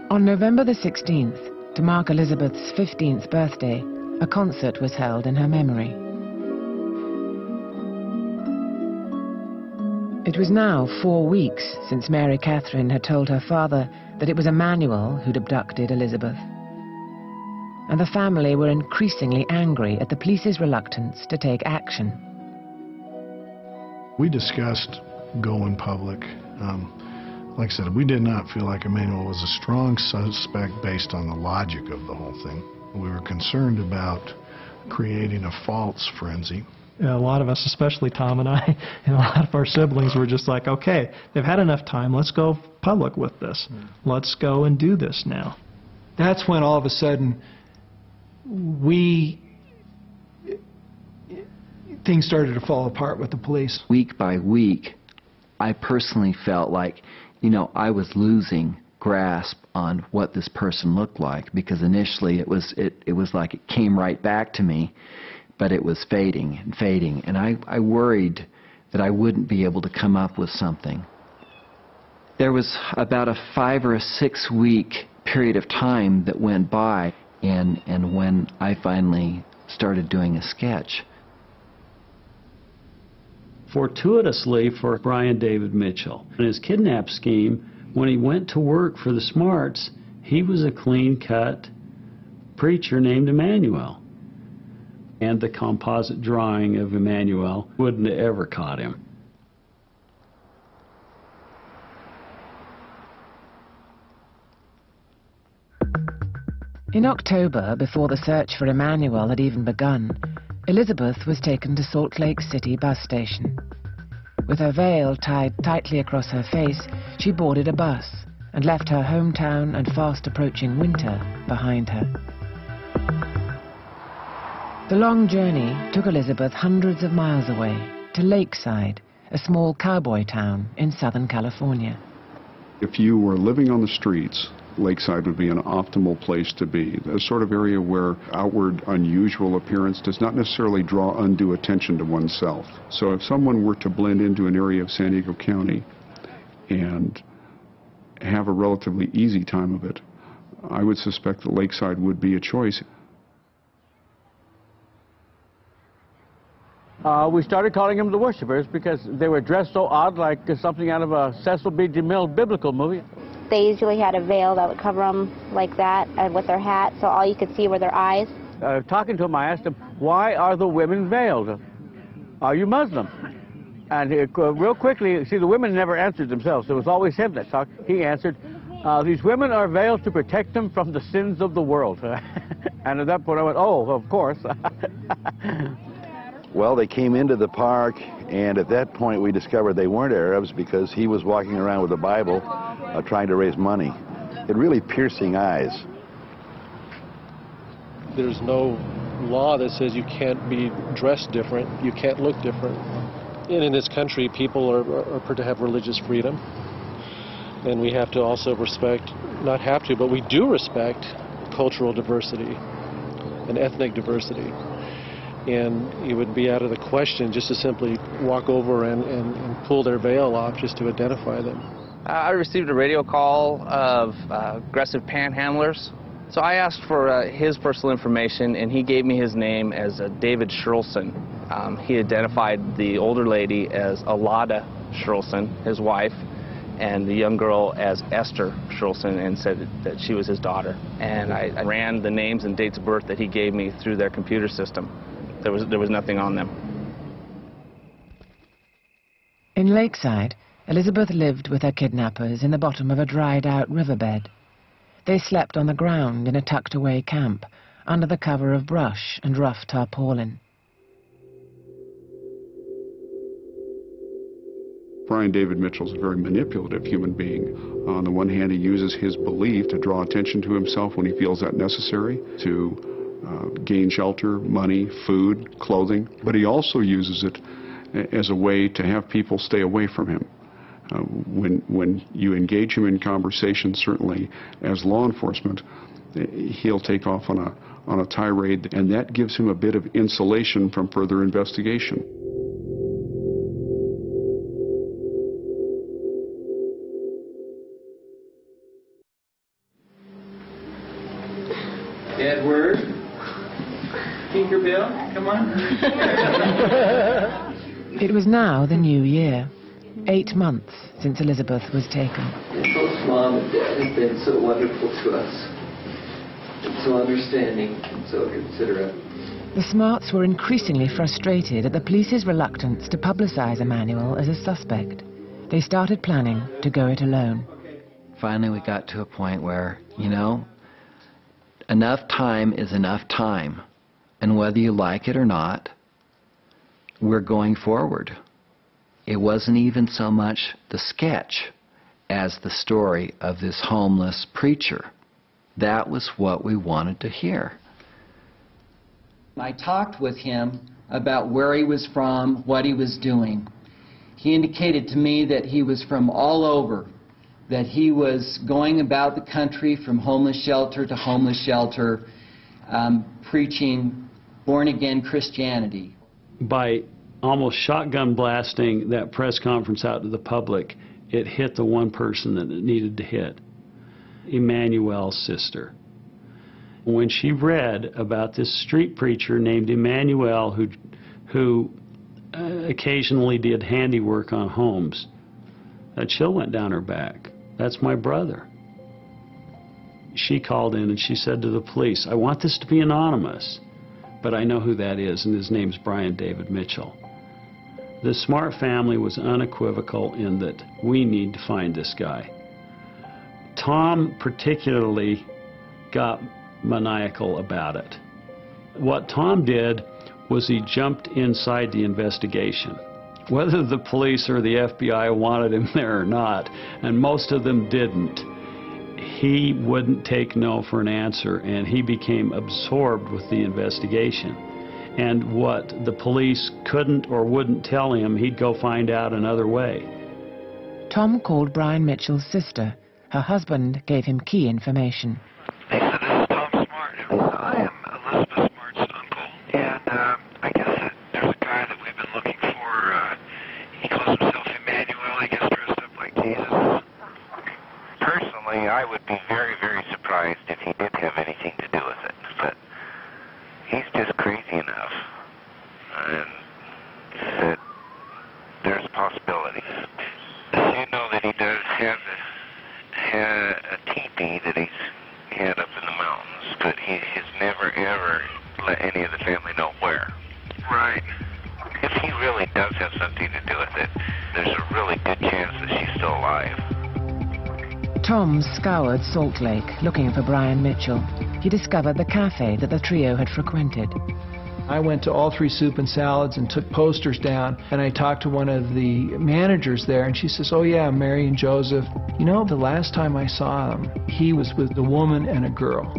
Speaker 1: On November the 16th, to mark Elizabeth's 15th birthday, a concert was held in her memory. It was now 4 weeks since Mary Catherine had told her father that it was Emmanuel who'd abducted Elizabeth. And the family were increasingly angry at the police's reluctance to take action.
Speaker 3: We discussed going public. Like I said, we did not feel like Emmanuel was a strong suspect based on the logic of the whole thing. We were concerned about creating a false frenzy.
Speaker 5: A lot of us, especially Tom and I, and a lot of our siblings were just like, okay, they've had enough time, let's go public with this. Let's go and do this now.
Speaker 4: That's when all of a sudden things started to fall apart with the police.
Speaker 2: Week by week, I personally felt like, I was losing grasp on what this person looked like, because initially it was like it came right back to me, but it was fading and fading, and I worried that I wouldn't be able to come up with something. There was about a 5 or 6 week period of time that went by, and when I finally started doing a sketch.
Speaker 14: Fortuitously for Brian David Mitchell, in his kidnap scheme, when he went to work for the Smarts, he was a clean-cut preacher named Emmanuel. And the composite drawing of Emmanuel wouldn't have ever caught him.
Speaker 1: In October, before the search for Emmanuel had even begun, Elizabeth was taken to Salt Lake City bus station. With her veil tied tightly across her face, she boarded a bus and left her hometown and fast-approaching winter behind her. The long journey took Elizabeth hundreds of miles away to Lakeside, a small cowboy town in Southern California.
Speaker 18: If you were living on the streets, Lakeside would be an optimal place to be. A sort of area where outward unusual appearance does not necessarily draw undue attention to oneself. So if someone were to blend into an area of San Diego County and have a relatively easy time of it, I would suspect that Lakeside would be a choice.
Speaker 19: We started calling them the worshipers because they were dressed so odd, like something out of a Cecil B. DeMille biblical movie.
Speaker 20: They usually had a veil that would cover them like that with their hat, so all you could see were their eyes.
Speaker 19: Talking to them, I asked them, why are the women veiled? Are you Muslim? And real quickly, see, the women never answered themselves. It was always him that talked. He answered, these women are veiled to protect them from the sins of the world. And at that point I went, oh, of course.
Speaker 6: Well, they came into the park, and at that point we discovered they weren't Arabs because he was walking around with a Bible trying to raise money. Had really piercing eyes.
Speaker 7: There's no law that says you can't be dressed different, you can't look different. And in this country, people are to have religious freedom. And we have to also respect, not have to, but we do respect cultural diversity and ethnic diversity. And it would be out of the question just to simply walk over and pull their veil off just to identify them.
Speaker 9: I received a radio call of aggressive panhandlers. So I asked for his personal information, and he gave me his name as David Sherlson. He identified the older lady as Alada Sherlson, his wife, and the young girl as Esther Sherlson, and said that she was his daughter. And I ran the names and dates of birth that he gave me through their computer system. There was nothing on them.
Speaker 1: In Lakeside, Elizabeth lived with her kidnappers in the bottom of a dried-out riverbed. They slept on the ground in a tucked-away camp, under the cover of brush and rough tarpaulin.
Speaker 18: Brian David Mitchell's a very manipulative human being. On the one hand, he uses his belief to draw attention to himself when he feels that necessary, to gain shelter, money, food, clothing, but he also uses it as a way to have people stay away from him. When you engage him in conversation, certainly as law enforcement, he'll take off on a tirade, and that gives him a bit of insulation from further investigation.
Speaker 8: Edward, Tinkerbell, come on.
Speaker 1: It was now the new year, 8 months since Elizabeth was taken.
Speaker 2: Both Mom and Dad have been so wonderful to us, and so understanding, and so considerate.
Speaker 1: The Smarts were increasingly frustrated at the police's reluctance to publicize Emmanuel as a suspect. They started planning to go it alone.
Speaker 2: Finally, we got to a point where, you know, enough time is enough time. And whether you like it or not, we're going forward. It wasn't even so much the sketch as the story of this homeless preacher. That was what we wanted to hear.
Speaker 10: I talked with him about where he was from, what he was doing. He indicated to me that he was from all over, that he was going about the country from homeless shelter to homeless shelter, preaching born-again Christianity.
Speaker 14: By almost shotgun blasting that press conference out to the public, it hit the one person that it needed to hit, Emmanuel's sister. When she read about this street preacher named Emmanuel who occasionally did handiwork on homes, a chill went down her back. That's my brother. She called in and she said to the police, I want this to be anonymous, but I know who that is, and his name's Brian David Mitchell. The Smart family was unequivocal in that we need to find this guy. Tom particularly got maniacal about it. What Tom did was he jumped inside the investigation. Whether the police or the FBI wanted him there or not, and most of them didn't, he wouldn't take no for an answer, and he became absorbed with the investigation. And what the police couldn't or wouldn't tell him, he'd go find out another way.
Speaker 1: Tom called Brian Mitchell's sister. Her husband gave him key information.
Speaker 21: Lisa, this is Tom Smart. I am Elizabeth Smart's uncle, and I guess that there's a guy that we've been looking for. He calls himself Emmanuel, I guess, dressed up like Jesus. Personally, I would be very, very surprised if he did have anything to do with it, but he's just crazy enough, and that there's possibilities. You know that he does have a teepee that he's had up in the mountains, but he has never, ever let any of the family know where. Right. If he really family does have something to do with it, there's a really good chance that she's still alive.
Speaker 1: Tom scoured Salt Lake looking for Brian Mitchell. He discovered the cafe that the trio had frequented.
Speaker 4: I went to all 3 soup and salads and took posters down, and I talked to one of the managers there, and she says, "Oh yeah, Mary and Joseph. You know, the last time I saw him, he was with a woman and a girl."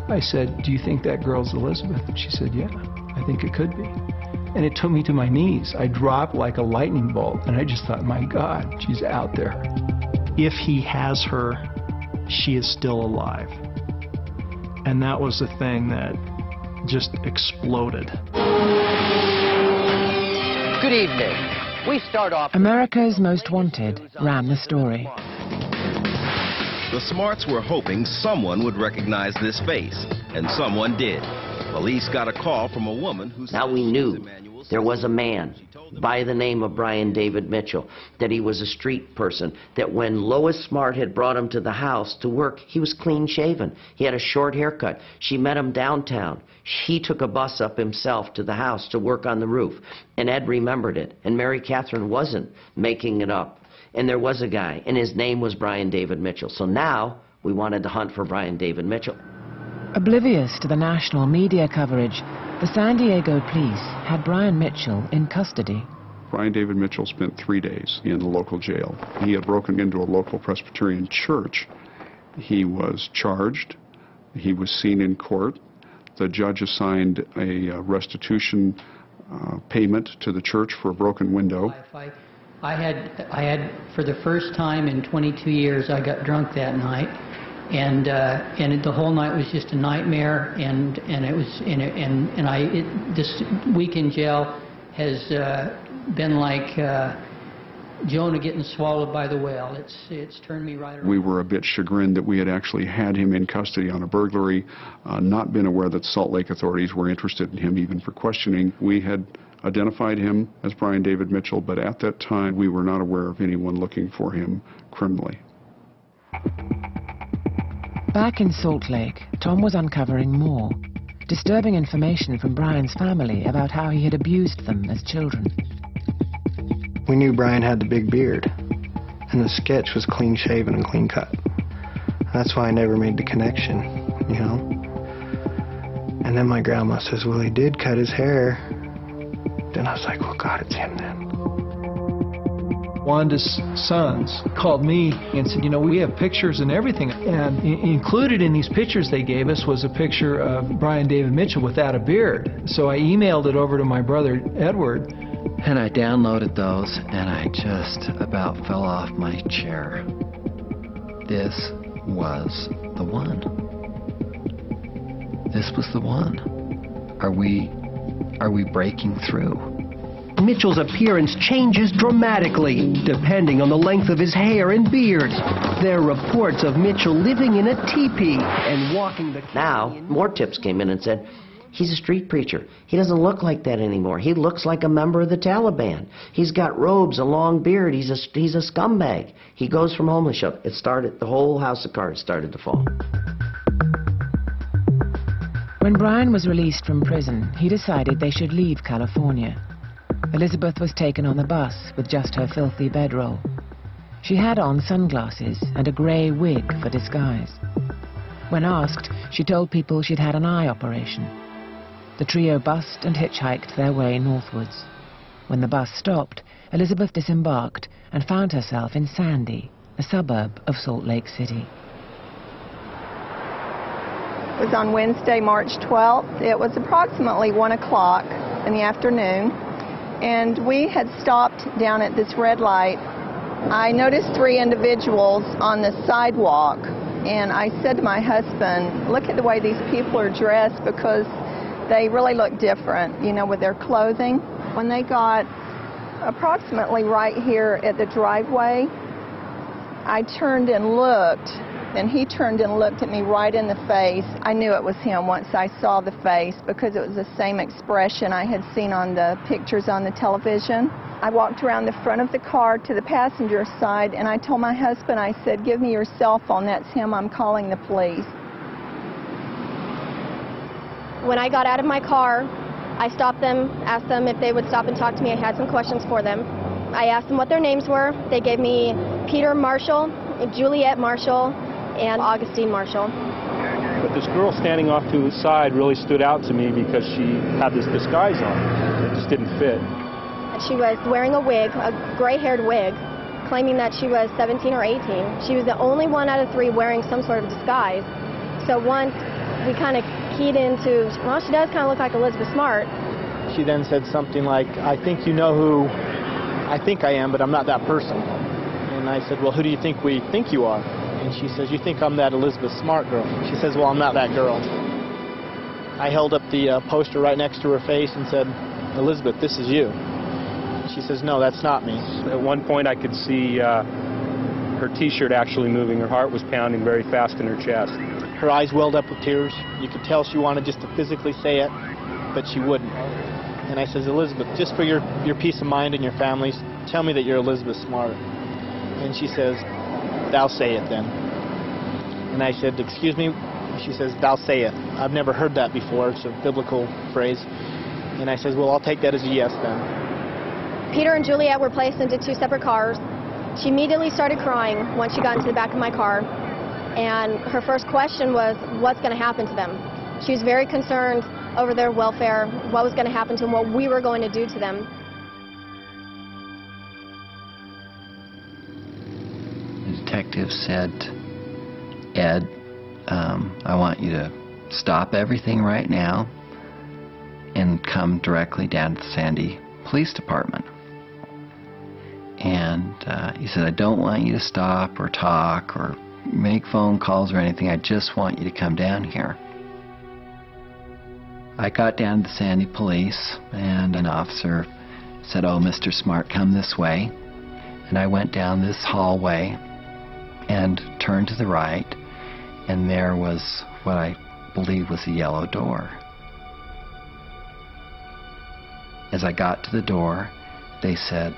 Speaker 4: I said, "Do you think that girl's Elizabeth?" And she said, "Yeah, I think it could be." And it took me to my knees. I dropped like a lightning bolt, and I just thought, my God, she's out there.
Speaker 5: If he has her, she is still alive. And that was the thing that just exploded.
Speaker 11: Good evening. We start off...
Speaker 1: America's Most Wanted ran the story.
Speaker 12: The Smarts were hoping someone would recognize this face, and someone did. Police got a call from a woman who...
Speaker 11: Now we knew there was a man by the name of Brian David Mitchell, that he was a street person, that when Lois Smart had brought him to the house to work, he was clean shaven. He had a short haircut. She met him downtown. He took a bus up himself to the house to work on the roof. And Ed remembered it. And Mary Catherine wasn't making it up. And there was a guy, and his name was Brian David Mitchell. So now we wanted to hunt for Brian David Mitchell.
Speaker 1: Oblivious to the national media coverage, the San Diego police had Brian Mitchell in custody.
Speaker 18: Brian David Mitchell spent 3 days in the local jail. He had broken into a local Presbyterian church. He was charged. He was seen in court. The judge assigned a restitution payment to the church for a broken window.
Speaker 13: I had, for the first time in 22 years, I got drunk that night. And the whole night was just a nightmare, and it was this week in jail has been like Jonah getting swallowed by the whale. It's turned me right around.
Speaker 18: We were a bit chagrined that we had actually had him in custody on a burglary, not been aware that Salt Lake authorities were interested in him even for questioning. We had identified him as Brian David Mitchell, but at that time we were not aware of anyone looking for him criminally.
Speaker 1: Back in Salt Lake, Tom was uncovering more, disturbing information from Brian's family about how he had abused them as children.
Speaker 15: We knew Brian had the big beard, and the sketch was clean shaven and clean cut. That's why I never made the connection, you know. And then my grandma says, well, he did cut his hair. Then I was like, well, God, it's him then.
Speaker 4: Wanda's sons called me and said, you know, we have pictures and everything. And included in these pictures they gave us was a picture of Brian David Mitchell without a beard. So I emailed it over to my brother, Edward.
Speaker 2: And I downloaded those, and I just about fell off my chair. This was the one. This was the one. Are we breaking through?
Speaker 17: Mitchell's appearance changes dramatically, depending on the length of his hair and beard. There are reports of Mitchell living in a teepee and walking the...
Speaker 11: Now, more tips came in and said, he's a street preacher. He doesn't look like that anymore. He looks like a member of the Taliban. He's got robes, a long beard. He's a scumbag. He goes from homeless shelter. The whole house of cards started to fall.
Speaker 1: When Brian was released from prison, he decided they should leave California. Elizabeth was taken on the bus with just her filthy bedroll. She had on sunglasses and a grey wig for disguise. When asked, she told people she'd had an eye operation. The trio bussed and hitchhiked their way northwards. When the bus stopped, Elizabeth disembarked and found herself in Sandy, a suburb of Salt Lake City.
Speaker 22: It was on Wednesday, March 12th. It was approximately 1 o'clock in the afternoon, and we had stopped down at this red light. I noticed 3 individuals on the sidewalk, and I said to my husband, look at the way these people are dressed, because they really look different, you know, with their clothing. When they got approximately right here at the driveway, I turned and looked, and he turned and looked at me right in the face. I knew it was him once I saw the face, because it was the same expression I had seen on the pictures on the television. I walked around the front of the car to the passenger side, and I told my husband, I said, give me your cell phone, that's him, I'm calling the police.
Speaker 20: When I got out of my car,
Speaker 3: I stopped them, asked them if they would stop and talk to me. I had some questions for them. I asked them what their names were. They gave me Peter Marshall, Juliet Marshall, and Augustine Marshall.
Speaker 16: But this girl standing off to the side really stood out to me because she had this disguise on. It just didn't fit.
Speaker 3: She was wearing a wig, a gray-haired wig, claiming that she was 17 or 18. She was the only one out of 3 wearing some sort of disguise. So once we kind of keyed into, well, she does kind of look like Elizabeth Smart.
Speaker 23: She then said something like, I think you know who I think I am, but I'm not that person. And I said, well, who do you think we think you are? And she says, you think I'm that Elizabeth Smart girl. She says, well, I'm not that girl. I held up the poster right next to her face and said, Elizabeth, this is you. She says, no, that's not me.
Speaker 16: At one point I could see her t-shirt actually moving. Her heart was pounding very fast in her chest.
Speaker 23: Her eyes welled up with tears. You could tell she wanted just to physically say it, but she wouldn't. And I says, Elizabeth, just for your peace of mind and your families, tell me that you're Elizabeth Smart. And she says, thou say it then. And I said, excuse me? She says, thou say it. I've never heard that before. It's a biblical phrase. And I says, well, I'll take that as a yes then.
Speaker 3: Peter and Juliet were placed into 2 separate cars. She immediately started crying once she got into the back of my car. And her first question was, what's going to happen to them? She was very concerned over their welfare, what was going to happen to them, what we were going to do to them.
Speaker 2: The detective said, Ed, I want you to stop everything right now and come directly down to the Sandy Police Department. And he said, I don't want you to stop or talk or make phone calls or anything. I just want you to come down here. I got down to the Sandy Police, and an officer said, oh, Mr. Smart, come this way. And I went down this hallway and turned to the right, and there was what I believe was a yellow door. As I got to the door, they said,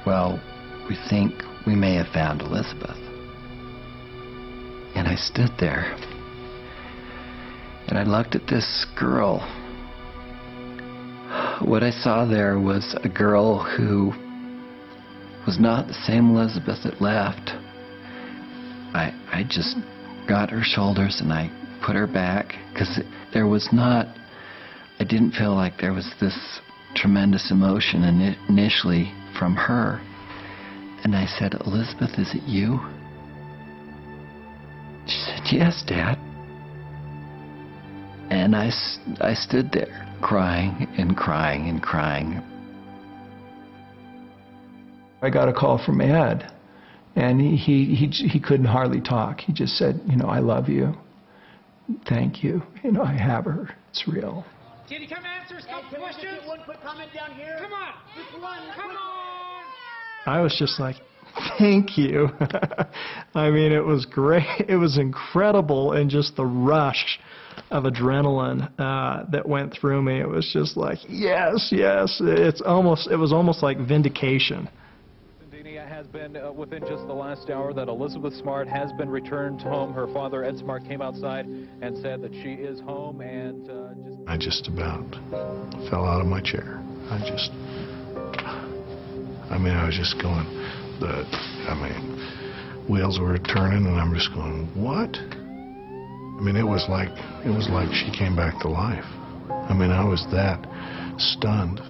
Speaker 2: well, we think we may have found Elizabeth. And I stood there, and I looked at this girl. What I saw there was a girl who was not the same Elizabeth that left. I just got her shoulders and I put her back, because there was not, I didn't feel like there was this tremendous emotion initially from her. And I said, Elizabeth, is it you? She said, yes, Dad. And I stood there crying and crying and crying.
Speaker 4: I got a call from Ed, and he couldn't hardly talk. He just said, you know, I love you. Thank you. You know, I have her. It's real.
Speaker 24: Can you come answer some questions? Get one quick comment down here. Come on. Just one. Come on.
Speaker 5: I was just like, thank you. I mean, it was great. It was incredible, and just the rush of adrenaline that went through me. It was just like, yes, yes. It was almost like vindication.
Speaker 25: Has been within just the last hour that Elizabeth Smart has been returned home. Her father, Ed Smart, came outside and said that she is home, and
Speaker 26: I just about fell out of my chair. I was just going, wheels were turning, and I'm just going, what? I mean, it was like she came back to life. I mean, I was that stunned.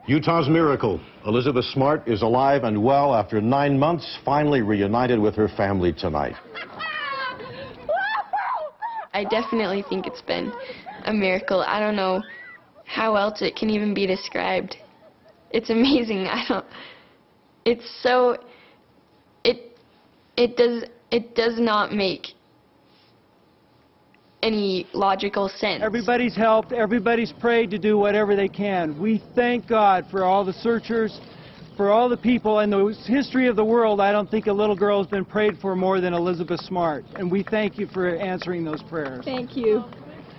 Speaker 27: Utah's miracle. Elizabeth Smart is alive and well after 9 months, finally reunited with her family tonight.
Speaker 28: I definitely think it's been a miracle. I don't know how else it can even be described. It's amazing. It does not make any logical sense.
Speaker 29: Everybody's helped, everybody's prayed to do whatever they can. We thank God for all the searchers, for all the people in the history of the world. I don't think a little girl has been prayed for more than Elizabeth Smart, and we thank you for answering those prayers.
Speaker 28: Thank you.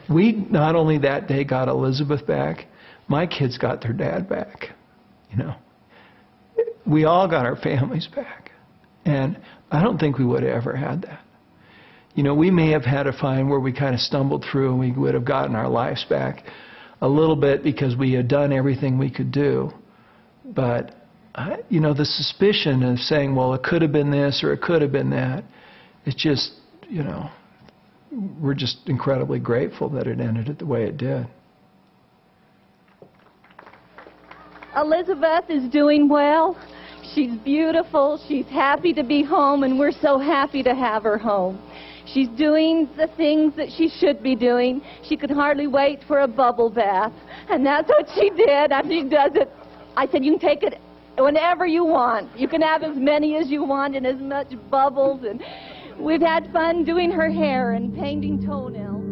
Speaker 4: We not only that day got Elizabeth back, my kids got their dad back. You know, we all got our families back, and I don't think we would have ever had that. You know, we may have had a find where we kind of stumbled through and we would have gotten our lives back a little bit because we had done everything we could do. But, you know, the suspicion of saying, well, it could have been this or it could have been that, it's just, you know, we're just incredibly grateful that it ended the way it did.
Speaker 6: Elizabeth is doing well. She's beautiful. She's happy to be home, and we're so happy to have her home. She's doing the things that she should be doing. She could hardly wait for a bubble bath, and that's what she did, and she does it. I said, you can take it whenever you want. You can have as many as you want and as much bubbles, and we've had fun doing her hair and painting toenails.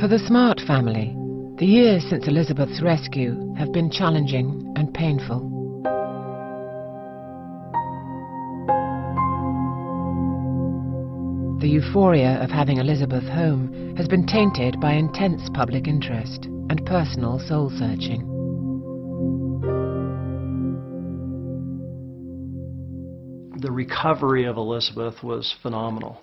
Speaker 1: For the Smart family, the years since Elizabeth's rescue have been challenging and painful. The euphoria of having Elizabeth home has been tainted by intense public interest and personal soul-searching.
Speaker 5: The recovery of Elizabeth was phenomenal.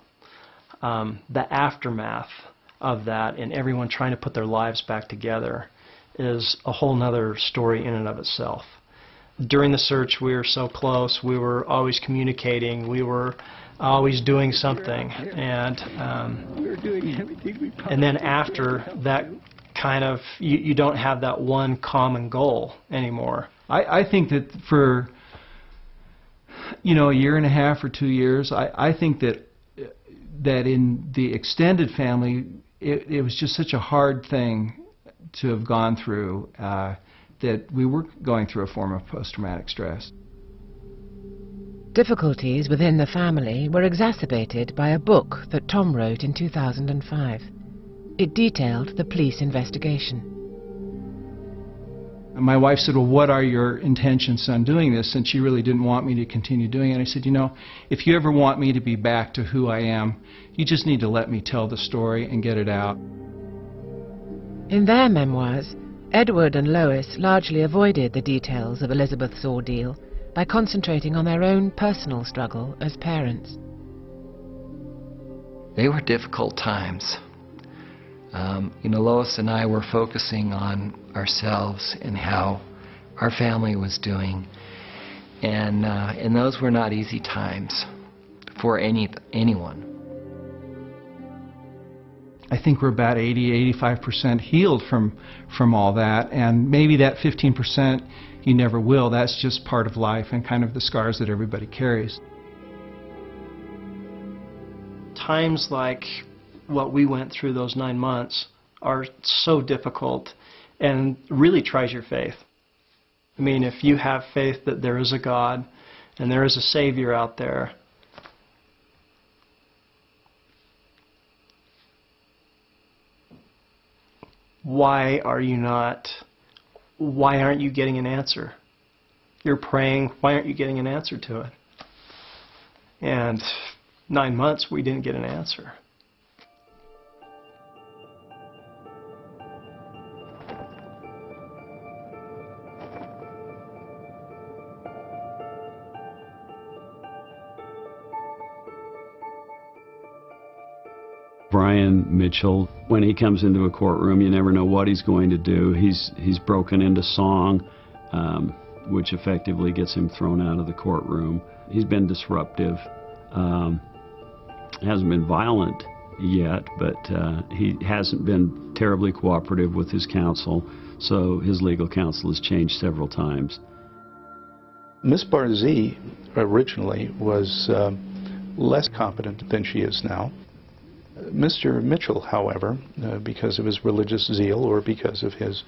Speaker 5: The aftermath of that and everyone trying to put their lives back together is a whole nother story in and of itself. During the search we were so close, we were always communicating, we were always doing something, and
Speaker 29: we were doing everything we possibly
Speaker 5: and then after that kind of, you don't have that one common goal anymore.
Speaker 4: I think that for, you know, a year and a half or 2 years, I think that in the extended family, it was just such a hard thing to have gone through that we were going through a form of post-traumatic stress.
Speaker 1: Difficulties within the family were exacerbated by a book that Tom wrote in 2005. It detailed the police investigation.
Speaker 4: And my wife said, well, what are your intentions on doing this? And she really didn't want me to continue doing it. I said, you know, if you ever want me to be back to who I am, you just need to let me tell the story and get it out.
Speaker 1: In their memoirs, Edward and Lois largely avoided the details of Elizabeth's ordeal by concentrating on their own personal struggle as parents.
Speaker 2: They were difficult times. You know, Lois and I were focusing on ourselves and how our family was doing, and those were not easy times for anyone.
Speaker 4: I think we're about 80–85% healed from all that, and maybe that 15% you never will. That's just part of life and kind of the scars that everybody carries.
Speaker 5: Times like what we went through those 9 months are so difficult and really tries your faith. I mean, if you have faith that there is a God and there is a Savior out there, why aren't you getting an answer? You're praying, why aren't you getting an answer to it? And 9 months we didn't get an answer.
Speaker 7: Brian Mitchell, when he comes into a courtroom, you never know what he's going to do. He's broken into song, which effectively gets him thrown out of the courtroom. He's been disruptive. Hasn't been violent yet, but he hasn't been terribly cooperative with his counsel, so his legal counsel has changed several times.
Speaker 8: Miss Barzee originally was less competent than she is now. Mr. Mitchell, however, because of his religious zeal or because of his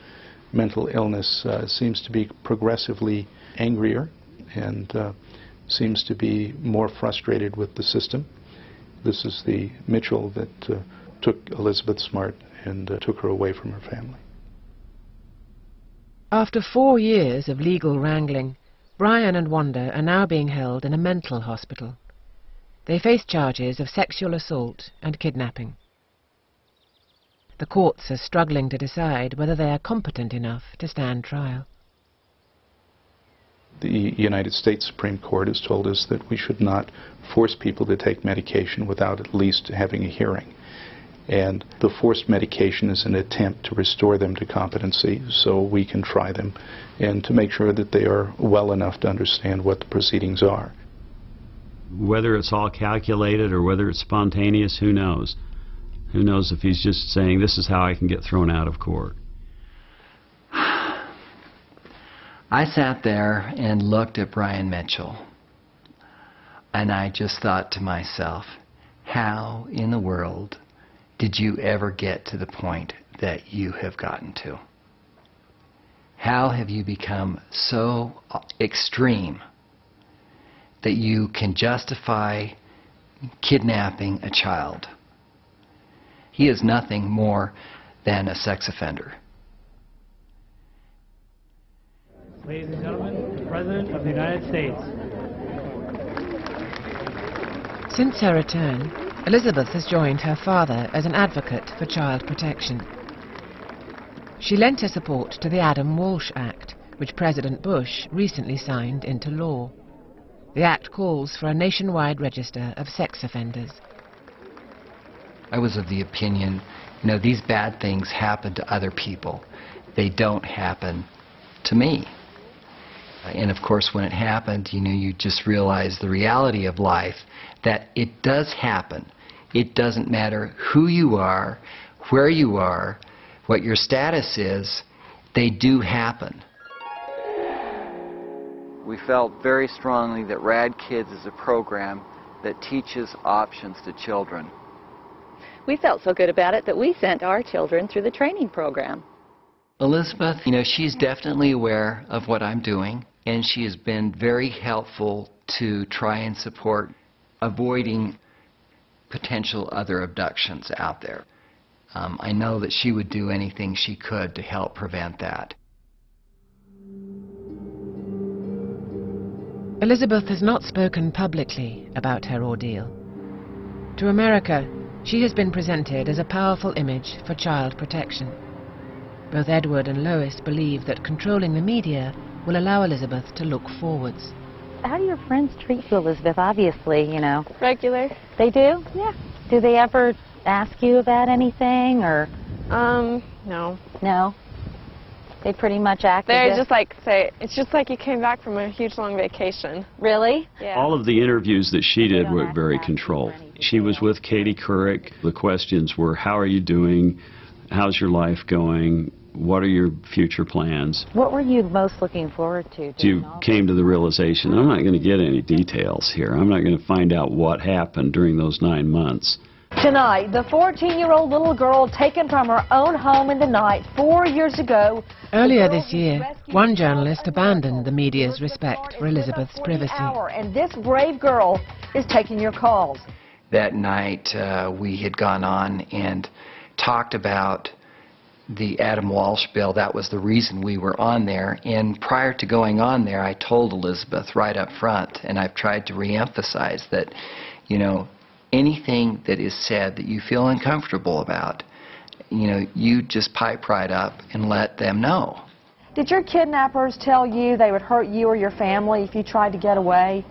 Speaker 8: mental illness, seems to be progressively angrier and seems to be more frustrated with the system. This is the Mitchell that took Elizabeth Smart and took her away from her family.
Speaker 1: After 4 years of legal wrangling, Brian and Wanda are now being held in a mental hospital. They face charges of sexual assault and kidnapping. The courts are struggling to decide whether they are competent enough to stand trial.
Speaker 8: The United States Supreme Court has told us that we should not force people to take medication without at least having a hearing. And the forced medication is an attempt to restore them to competency so we can try them and to make sure that they are well enough to understand what the proceedings are.
Speaker 7: Whether it's all calculated or whether it's spontaneous, who knows? Who knows if he's just saying, this is how I can get thrown out of court.
Speaker 2: I sat there and looked at Brian Mitchell, and I just thought to myself, how in the world did you ever get to the point that you have gotten to? How have you become so extreme that you can justify kidnapping a child? He is nothing more than a sex offender.
Speaker 9: Ladies and gentlemen, the President of the United States.
Speaker 1: Since her return, Elizabeth has joined her father as an advocate for child protection. She lent her support to the Adam Walsh Act, which President Bush recently signed into law. The act calls for a nationwide register of sex offenders.
Speaker 2: I was of the opinion, these bad things happen to other people. They don't happen to me. And of course, when it happened, you just realize the reality of life, that it does happen. It doesn't matter who you are, where you are, what your status is, they do happen.
Speaker 10: We felt very strongly that Rad Kids is a program that teaches options to children.
Speaker 6: We felt so good about it that we sent our children through the training program.
Speaker 2: Elizabeth, she's definitely aware of what I'm doing, and she has been very helpful to try and support avoiding potential other abductions out there. I know that she would do anything she could to help prevent that.
Speaker 1: Elizabeth has not spoken publicly about her ordeal. To America, she has been presented as a powerful image for child protection. Both Edward and Lois believe that controlling the media will allow Elizabeth to look forwards.
Speaker 12: How do your friends treat you, Elizabeth? Obviously,
Speaker 3: Regular.
Speaker 12: They do? Yeah. Do they ever ask you about anything, or?
Speaker 3: No.
Speaker 12: No? They pretty much act
Speaker 3: They
Speaker 12: as
Speaker 3: just say, it's just like you came back from a huge long vacation.
Speaker 12: Really?
Speaker 3: Yeah.
Speaker 7: All of the interviews that she did were very controlled. She was with Katie Couric. The questions were, how are you doing? How's your life going? What are your future plans?
Speaker 12: What were you most looking forward to?
Speaker 7: You came to the realization, I'm not going to get any details here. I'm not going to find out what happened during those 9 months.
Speaker 13: Tonight, the 14-year-old little girl taken from her own home in the night 4 years ago.
Speaker 1: Earlier this year, one journalist abandoned the media's respect for Elizabeth's privacy.
Speaker 13: And this brave girl is taking your calls.
Speaker 2: That night, we had gone on and talked about the Adam Walsh bill. That was the reason we were on there. And prior to going on there, I told Elizabeth right up front, and I've tried to reemphasize that, anything that is said that you feel uncomfortable about, you just pipe right up and let them know.
Speaker 13: Did your kidnappers tell you they would hurt you or your family if you tried to get away?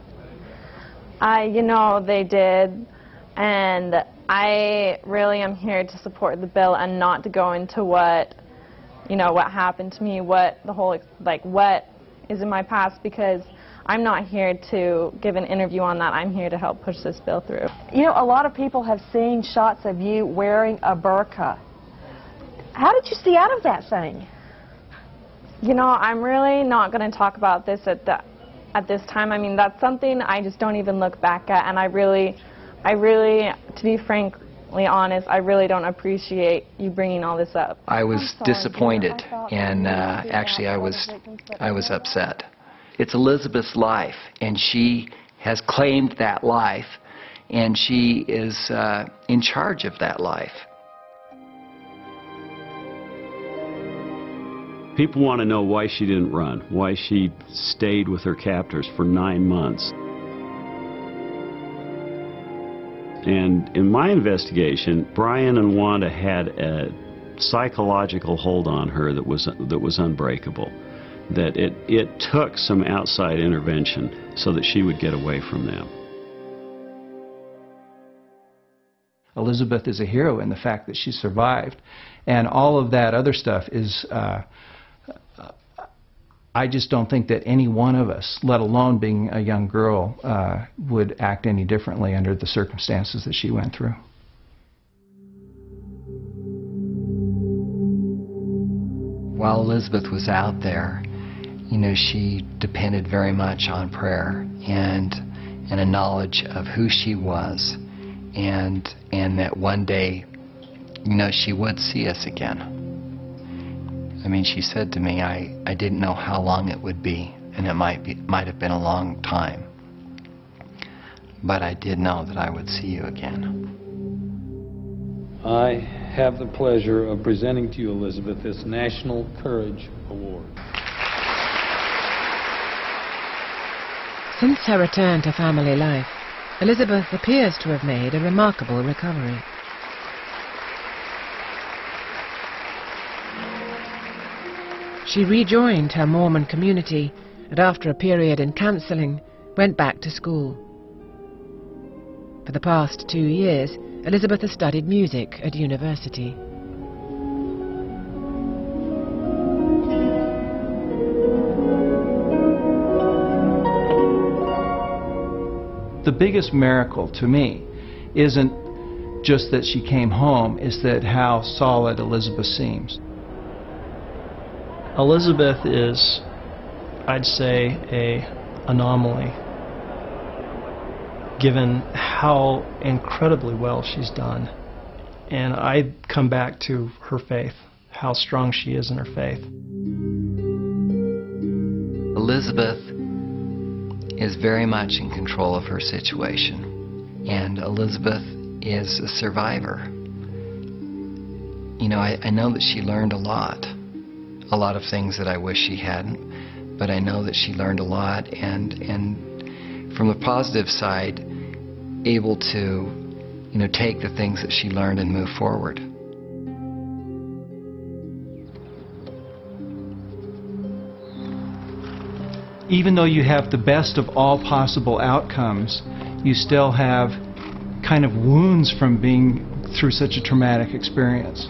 Speaker 3: They did. And I really am here to support the bill and not to go into what happened to me, what is in my past, because I'm not here to give an interview on that. I'm here to help push this bill through.
Speaker 13: A lot of people have seen shots of you wearing a burqa. How did you see out of that thing?
Speaker 3: I'm really not going to talk about this at this time. I mean, that's something I just don't even look back at, and I really, to be frankly honest, I really don't appreciate you bringing all this up.
Speaker 2: I was disappointed, and actually I was upset. It's Elizabeth's life, and she has claimed that life, and she is in charge of that life.
Speaker 7: People want to know why she didn't run, why she stayed with her captors for 9 months. And in my investigation, Brian and Wanda had a psychological hold on her that was unbreakable. That it took some outside intervention so that she would get away from them.
Speaker 4: Elizabeth is a hero in the fact that she survived, and all of that other stuff is, I just don't think that any one of us, let alone being a young girl, would act any differently under the circumstances that she went through.
Speaker 2: While Elizabeth was out there, you know, she depended very much on prayer and a knowledge of who she was, and that one day, you know, she would see us again. I mean, she said to me, I didn't know how long it would be, and it might have been a long time, but I did know that I would see you again.
Speaker 11: I have the pleasure of presenting to you, Elizabeth, this National Courage Award.
Speaker 1: Since her return to family life, Elizabeth appears to have made a remarkable recovery. She rejoined her Mormon community, and after a period in counseling, went back to school. For the past 2 years, Elizabeth has studied music at university.
Speaker 4: The biggest miracle to me isn't just that she came home, is that how solid Elizabeth seems.
Speaker 5: Elizabeth is, I'd say, an anomaly, given how incredibly well she's done. And I come back to her faith, how strong she is in her faith.
Speaker 2: Elizabeth is very much in control of her situation, and Elizabeth is a survivor. You know, I know that she learned a lot of things that I wish she hadn't, but I know that she learned a lot, and from the positive side, able to, you know, take the things that she learned and move forward.
Speaker 4: Even though you have the best of all possible outcomes, you still have kind of wounds from being through such a traumatic experience.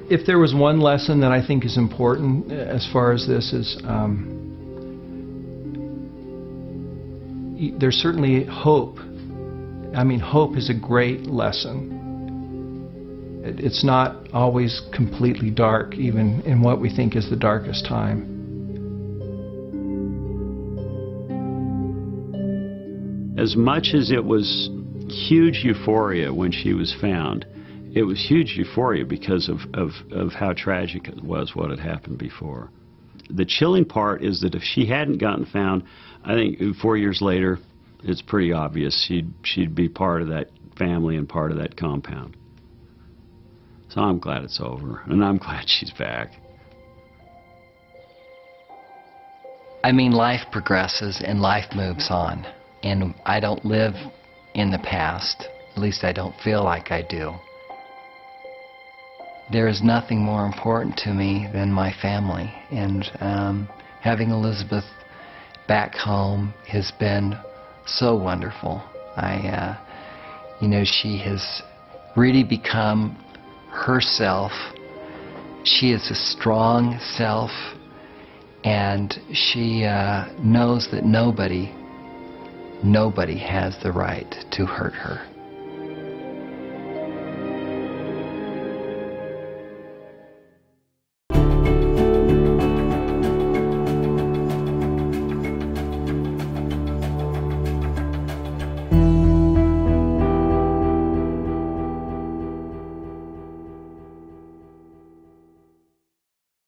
Speaker 4: If there was one lesson that I think is important as far as this is, there's certainly hope. I mean, hope is a great lesson. It's not always completely dark, even in what we think is the darkest time.
Speaker 7: As much as it was huge euphoria when she was found, it was huge euphoria because of how tragic it was what had happened before. The chilling part is that if she hadn't gotten found, I think 4 years later, it's pretty obvious she'd be part of that family and part of that compound. So I'm glad it's over, and I'm glad she's back.
Speaker 2: I mean, life progresses and life moves on, and I don't live in the past. At least I don't feel like I do. There is nothing more important to me than my family, and having Elizabeth back home has been so wonderful. You know, she has really become herself. She is a strong self, and she knows that nobody has the right to hurt her.